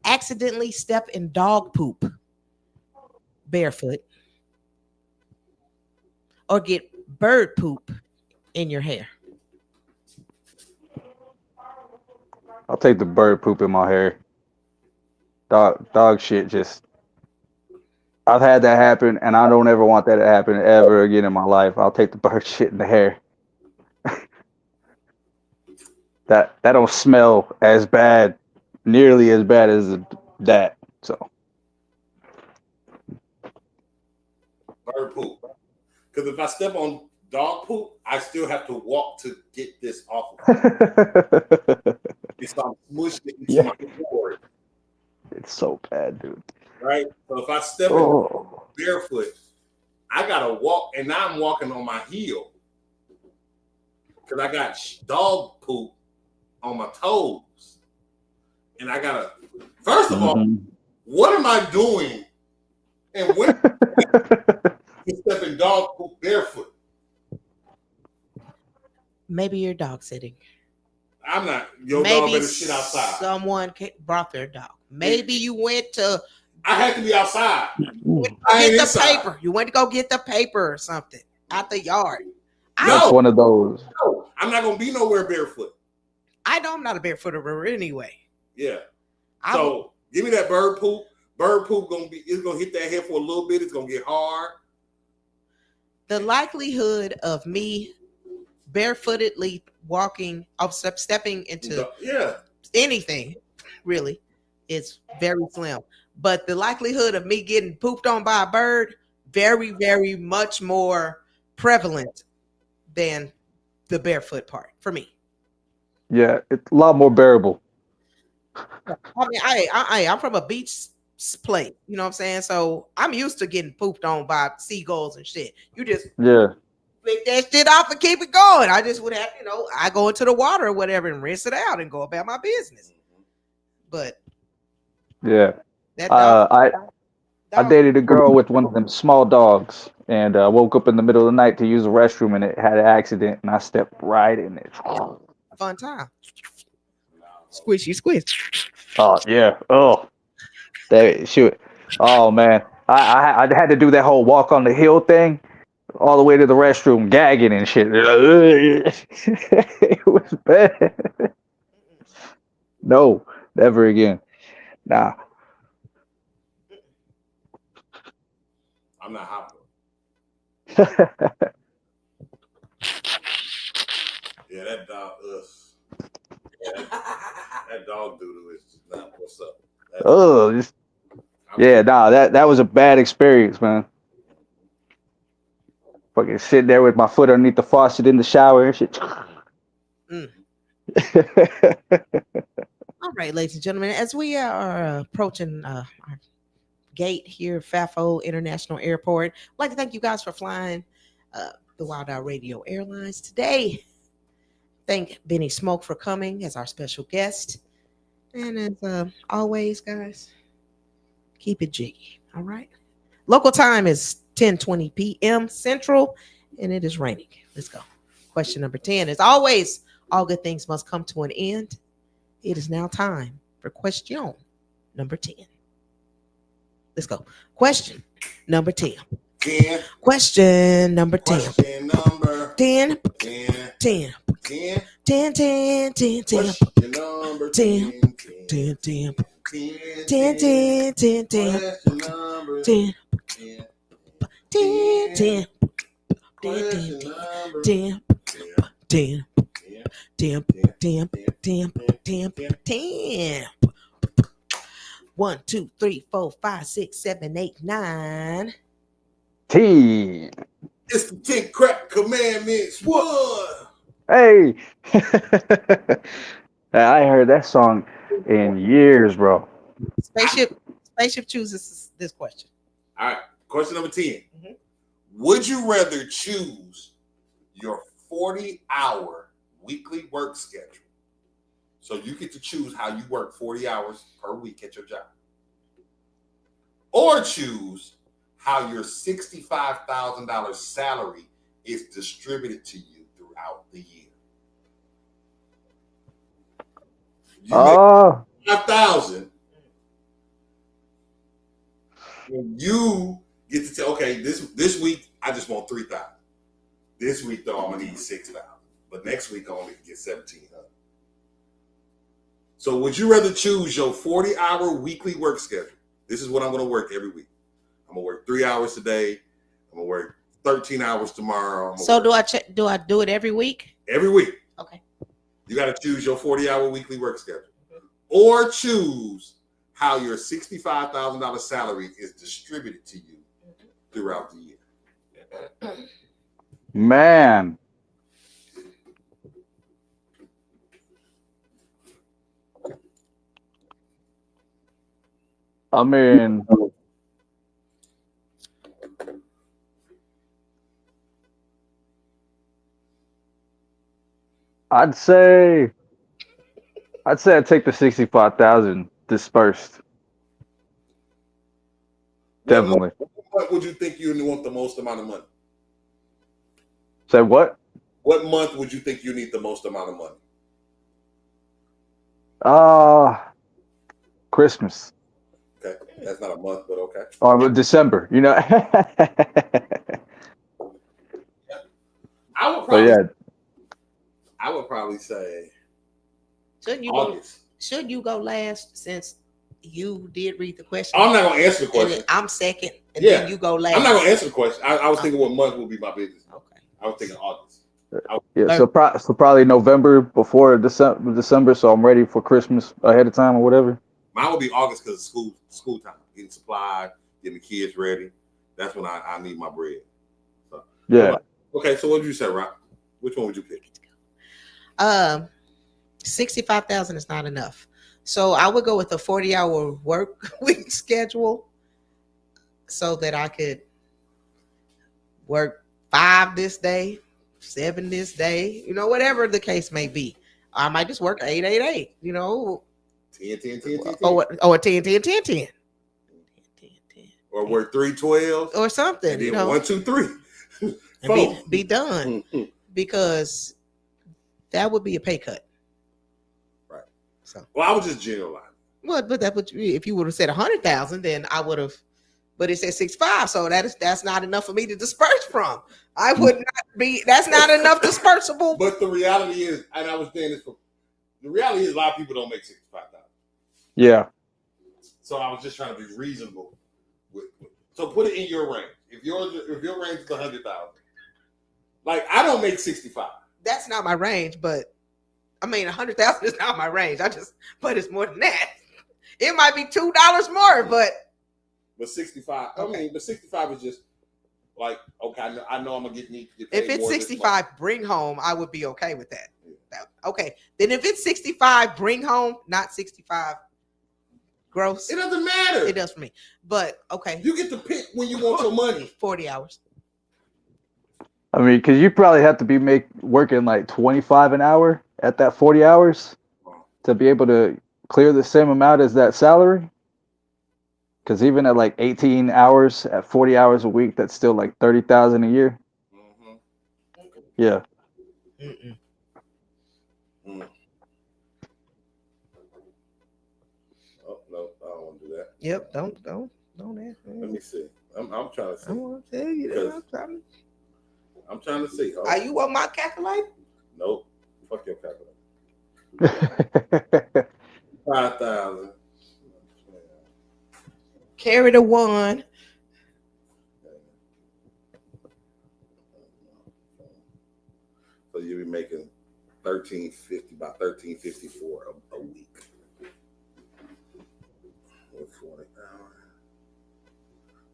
accidentally step in dog poop barefoot or get bird poop in your hair? I'll take the bird poop in my hair. Dog shit just. I've had that happen, and I don't ever want that to happen ever again in my life. I'll take the bird shit in the hair. that don't smell as bad, nearly as bad as that. So. Bird poop. Because if I step on dog poop, I still have to walk to get this off of me. It's like smushed into my forehead. It's so bad, dude. Right? So if I step in barefoot, I gotta walk, and now I'm walking on my heel. Because I got dog poop on my toes. And I gotta, first of all, what am I doing? And when you step in dog poop barefoot? Maybe you're dog sitting. I'm not. Your Maybe dog better shit outside. Someone brought their dog. Maybe you went to. I had to be outside. I ain't get the paper. You went to go get the paper or something out the yard. That's one of those. No, I'm not gonna be nowhere barefoot. I know I'm not a barefooter anyway. Yeah. So give me that bird poop. Bird poop it's gonna hit that head for a little bit. It's gonna get hard. The likelihood of me barefootedly walking, stepping into anything really is very slim. But the likelihood of me getting pooped on by a bird, very, very much more prevalent than the barefoot part for me. Yeah, it's a lot more bearable. I mean, I'm from a beach place, you know what I'm saying? So I'm used to getting pooped on by seagulls and shit. You just pick that shit off and keep it going. I just would have, I go into the water or whatever and rinse it out and go about my business. But yeah, that dog, I dated a girl with one of them small dogs, and woke up in the middle of the night to use the restroom, and it had an accident, and I stepped right in it. Fun time. Squishy squish. Oh yeah. Oh, shoot. Oh man, I had to do that whole walk on the hill thing, all the way to the restroom, gagging and shit. It was bad. No, never again. Nah. I'm not hopping. Yeah, that dog. That dog doodle is just not what's up. That was a bad experience, man. Fucking sitting there with my foot underneath the faucet in the shower and shit. All right, ladies and gentlemen, as we are approaching our gate here, Fafo International Airport, I'd like to thank you guys for flying the Wild Out Radio Airlines today. Thank Benny Smoke for coming as our special guest. And as always, guys, keep it jiggy. All right. Local time is 10:20 p.m. Central, and it is raining. Let's go. Question number 10. As always, all good things must come to an end. It is now time for question number 10. Let's go. Question number 10. 10. Question number 10. Question number 10. 10. 10. 10. 10. 10. 10. 10. Question number 10. 10. 10. 10. 10. 10. 10. 10. Question number 10. 10. 10, Question number 10, 10, 10, 10, 10, 10, 10. 1, 2, 3, 4, 5, 6, 7, 8, 9. 10. It's the 10 crack commandments. One. Hey. I heard that song in years, bro. Spaceship chooses this question. All right. Question number 10. Mhm. Would you rather choose your 40-hour weekly work schedule? So you get to choose how you work 40 hours per week at your job. Or choose how your $65,000 salary is distributed to you throughout the year. You Oh, make $5,000. You get to say, okay, this week I just want $3,000. This week though I'm gonna need $6,000. But next week I only get $1,700. So would you rather choose your 40-hour weekly work schedule? This is what I'm gonna work every week. I'm gonna work 3 hours today. I'm gonna work 13 hours tomorrow. So do I do it every week? Every week. Okay. You got to choose your 40-hour weekly work schedule, or choose how your $65,000 salary is distributed to you throughout the year. man. I mean, I'd say I'd take the 65,000 dispersed. Definitely. What would you think you want the most amount of money? Say what? What month would you think you need the most amount of money? Christmas. Okay, that's not a month, but okay. Or December, you know. I would But probably, yeah, I would probably say Shouldn't you go? August. Should you go last since you did read the question? I'm not gonna answer the And question. then I'm second, and Yeah. then you go last. I'm not gonna answer the question. I was thinking what month would be my business. Okay. I was thinking August. yeah. So probably November before December, so I'm ready for Christmas ahead of time or whatever. Mine would be August because of school time, getting supplied, getting the kids ready. That's when I need my bread. So, Yeah. okay, so what did you say, Rock? Which one would you pick? 65,000 is not enough. So I would go with a 40-hour work week schedule so that I could work 5 this day, 7 this day, whatever the case may be. I might just work 8, 8, 8, 10, 10, 10, 10, 10. or 10, 10, 10, 10. Or work 3 12. Or something, And then 1, 2, 3. and be done, because that would be a pay cut. Right. So, Well, I was just generalizing. well, but that would, if you would have said 100,000, then I would have. But it said 65, so that's not enough for me to disperse from. I would not be. That's not enough dispersible. But the reality is, and I was saying this, the reality is a lot of people don't make 65,000. Yeah. So I was just trying to be reasonable. So put it in your range. If your range is 100,000, like I don't make 65. That's not my range, but I mean 100,000 is not my range. But it's more than that. It might be $2 more, but 65. Okay. I mean, but 65 is just like okay. I know I'm gonna need to get paid if it's more this 65 bring home, I would be okay with that. Okay, then if it's 65 bring home, not 65 gross, month. It doesn't matter. it does for me. But okay, You get to pick when you want your money. 40 hours. I mean, because you probably have to be working like 25 an hour at that 40 hours to be able to clear the same amount as that salary. Because even at like 18 hours at 40 hours a week, that's still like 30,000 a year. Mm-hmm. Yeah. Mm-mm. Oh no, I don't want to do that. Yep, don't ask. Let me see. I'm trying to see. I want to tell you that. I'm trying to see. Are you on my calculator? Nope. Fuck your calculator. 5,000. Carry the one. So you'll be making $13.50, about $13.54 a week. 40 hours.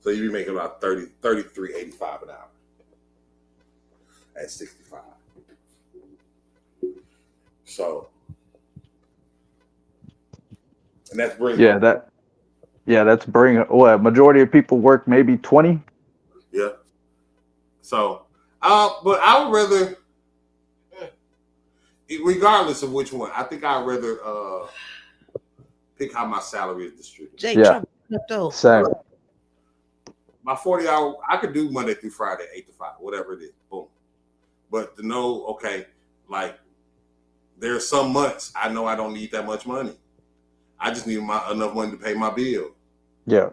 So you'll be making about $33.85 an hour at 65. So, and that's bringing. That's bringing. What majority of people work maybe 20. Yeah. So, but I would rather, regardless of which one, I think I'd rather pick how my salary is distributed. Jay, Yeah. Trump, Same. My 40 hour, I could do Monday through Friday, 8 to 5, whatever it is. Boom. But to know, okay, like there are some months I know I don't need that much money. I just need enough money to pay my bill. Yeah.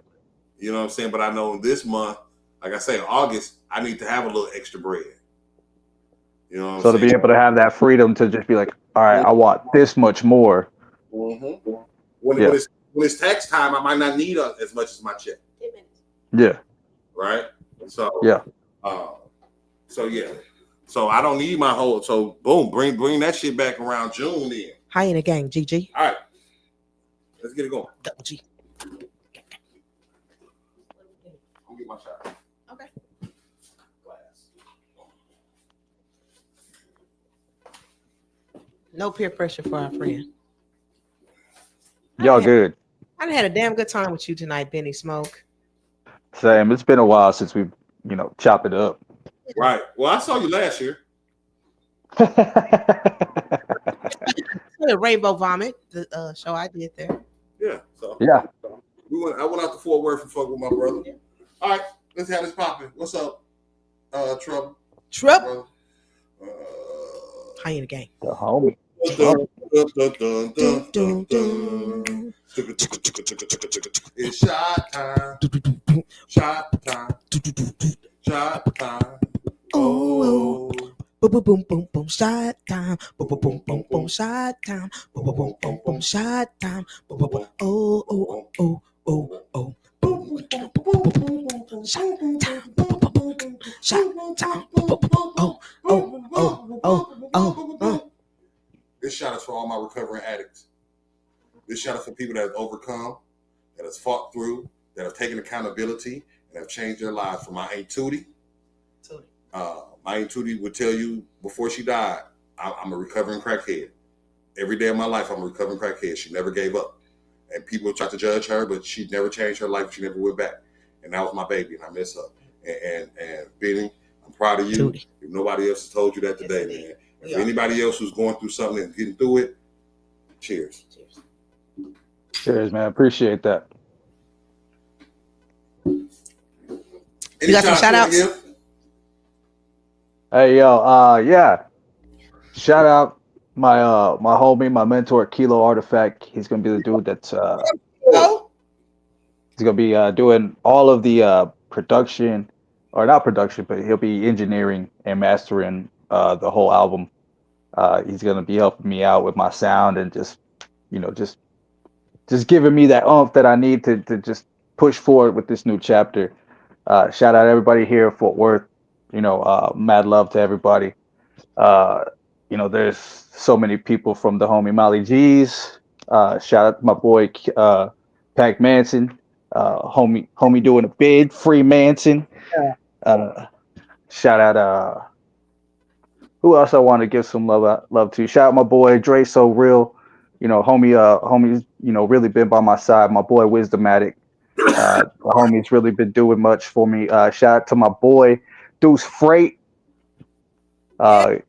You know what I'm saying? But I know this month, like I say, August, I need to have a little extra bread. You know what I'm So saying? to be able to have that freedom to just be like, all right, I want this much more. Mm-hmm. When it's tax time, I might not need as much as my check. Yeah. Right? So Yeah. So I don't need my whole. So boom, bring that shit back around June then. Hyena Gang, GG. All right, let's get it going. Double G. I'll get my shot. Okay. Glass. No peer pressure for our friend. Y'all good. I done had a damn good time with you tonight, Benny Smoke. Same. It's been a while since we've, chopped it up. Right. Well, I saw you last year. Rainbow Vomit, the show I did there. Yeah. So Yeah. I went out to Fort Worth and fuck with my brother. Yeah. All right, let's have this popping. What's up, Trouble? Trouble. Hyena Gang. The homie. It's shot time. Shot time. Shot time. Oh. Boom boom boom boom boom shot time. Boom boom boom boom boom shot time. Boom boom boom boom boom shot time. Boom boom boom. Oh oh oh oh oh. Boom boom boom boom boom boom shot time. Boom boom boom boom shot time. Boom boom boom. Oh oh oh oh oh. This shot is for all my recovering addicts. This shot is for people that have overcome, that has fought through, that have taken accountability, and have changed their lives. For my Aunt Tootie. My Aunt Tootie would tell you before she died, I'm a recovering crackhead. Every day of my life, I'm a recovering crackhead. She never gave up. And people tried to judge her, but she never changed her life. She never went back. And that was my baby, and I miss her. And Benny, I'm proud of you. Tootie. If nobody else has told you that today, man. If anybody else who's going through something and getting through it, cheers. Cheers, man. Appreciate that. You got some shout outs? Hey yo, yeah. Shout out my my homie, my mentor, Kilo Artifact. He's gonna be the dude that's he's gonna be doing all of the production, or not production, but he'll be engineering and mastering the whole album. He's gonna be helping me out with my sound and just giving me that oomph that I need to just push forward with this new chapter. Shout out everybody here in Fort Worth. Mad love to everybody. There's so many people from the homie Molly G's. Shout out to my boy Pac Manson. Homie doing a bid, Free Manson. Shout out who else I want to give some love to? Shout out my boy Dre So Real. Homie's really been by my side. My boy Wisdomatic. The homie's really been doing much for me. Shout out to my boy Deuce Freight. Shout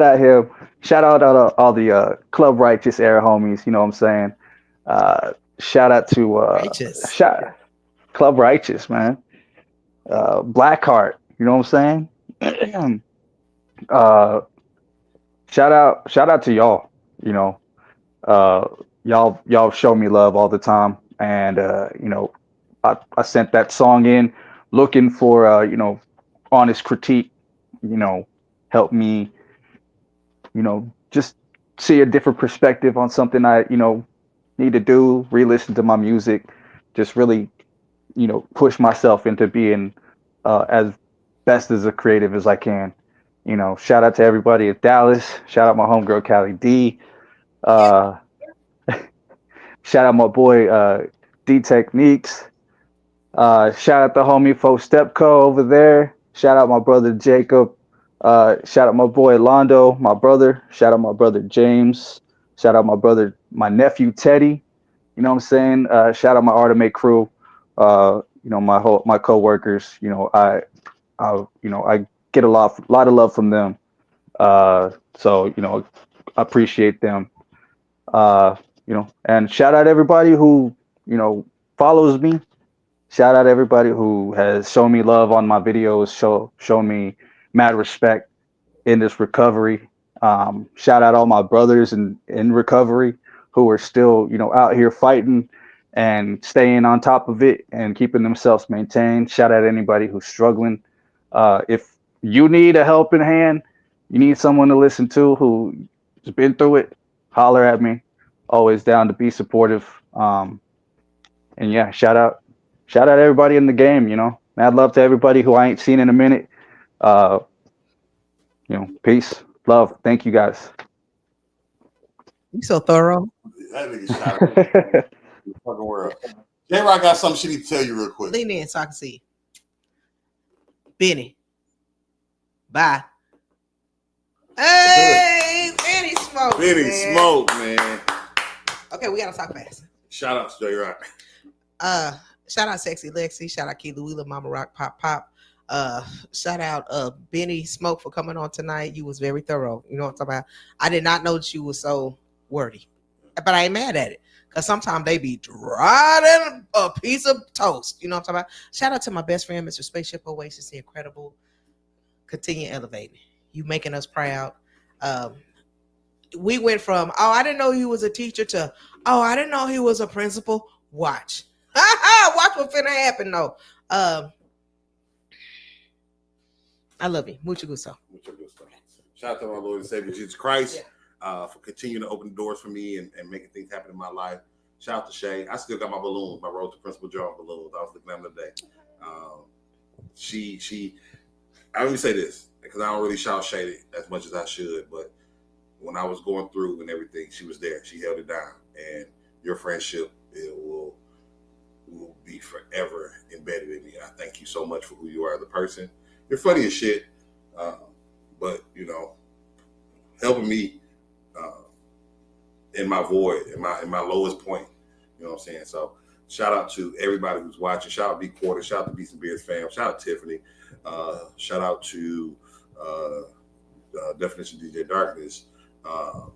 out him. Shout out all the Club Righteous era homies. You know what I'm saying? Shout out to Club Righteous, man. Blackheart. You know what I'm saying? Shout out to y'all. Y'all show me love all the time, and I sent that song in looking for honest critique, help me just see a different perspective on something I need to do, re-listen to my music, just really push myself into being as best as a creative as I can. You know, shout out to everybody at Dallas. Shout out my homegirl Callie D. Shout out my boy D Techniques. Shout out the homie Fo Stepco over there. Shout out my brother Jacob. Shout out my boy Londo, my brother. Shout out my brother James. Shout out my nephew Teddy. You know what I'm saying? Shout out my Artimate crew. You know, my coworkers. You know, I get a lot of love from them. So, you know, I appreciate them. You know, and shout out everybody who, you know, follows me. Shout out everybody who has shown me love on my videos, shown me mad respect in this recovery. Shout out all my brothers in recovery who are still, you know, out here fighting and staying on top of it and keeping themselves maintained. Shout out anybody who's struggling. If you need a helping hand, you need someone to listen to who's been through it, holler at me. Always down to be supportive. And yeah, shout out everybody in the game, you know. Mad love to everybody who I ain't seen in a minute. You know, peace, love. Thank you guys. You so thorough. That nigga shot at me. The fucking world. J-Rock got something she need to tell you real quick. Lean in so I can see. Benny. Bye. Hey, Benny Smoke. Benny man. Smoke, man. Okay, we gotta talk fast. Shout out to J-Rock. Shout out Sexy Lexi. Shout out Keely Wheeler, Mama Rock, Pop Pop. Shout out Benny Smoke for coming on tonight. You was very thorough. You know what I'm talking about? I did not know that you were so wordy, but I ain't mad at it because sometimes they be dry than a piece of toast. You know what I'm talking about? Shout out to my best friend, Mr. Spaceship Oasis, the incredible. Continue elevating. You making us proud. We went from, oh, I didn't know he was a teacher to, oh, I didn't know he was a principal. Watch. Watch what's finna happen though. I love you. Mucho gusto. Shout out to my Lord and Savior Jesus Christ for continuing to open doors for me and making things happen in my life. Shout out to Shay. I still got my balloons, my Road to Principal John balloons. I was looking at them today. Let me say this because I don't really shout Shay as much as I should, but when I was going through and everything, she was there. She held it down, and your friendship will be forever embedded in me. And I thank you so much for who you are as a person. You're funny as shit, but you know, helping me in my void, in my lowest point. You know what I'm saying? So shout out to everybody who's watching. Shout out to B Quarter. Shout out to Beats and Beers fam. Shout out to Tiffany. Shout out to Definition DJ Darkness.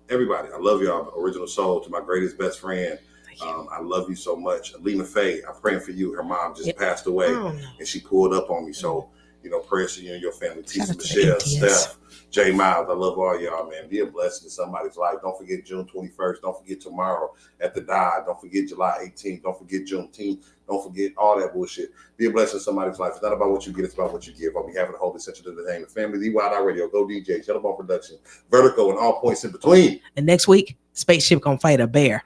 Everybody, I love y'all. Original Soul, to my greatest best friend. I love you so much. Alina Faye, I'm praying for you. Her mom just passed away, and she pulled up on me. So, you know, prayers to you and your family. Tisa Michelle, Steph, J Miles, I love all y'all, man. Be a blessing to somebody's life. Don't forget June 21st. Don't forget tomorrow at the Die. Don't forget July 18th. Don't forget Juneteenth. Don't forget all that bullshit. Be a blessing to somebody's life. It's not about what you get, it's about what you give. On behalf of the whole Essential Entertainment family, the Wild Out Radio, Go DJ, Shuttlebone Production, Vertical, and all points in between. And next week, Spaceship gonna fight a bear.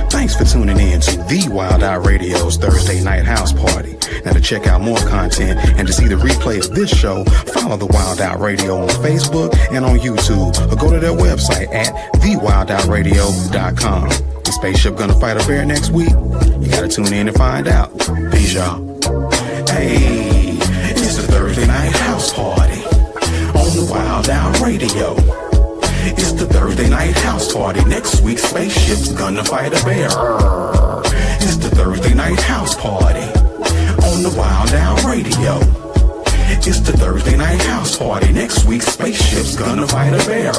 Thanks for tuning in to The Wild Out Radio's Thursday Night House Party. Now to check out more content and to see the replay of this show, follow The Wild Out Radio on Facebook and on YouTube, or go to their website at thewildoutradio.com. The Spaceship gonna fight a bear next week? You gotta tune in and find out. Peace, y'all. Hey, it's the Thursday Night House Party on The Wild Out Radio. It's the Thursday Night House Party. Next week, Spaceship's gonna fight a bear. It's the Thursday Night House Party on the Wild Out Radio. It's the Thursday Night House Party. Next week, Spaceship's gonna fight a bear.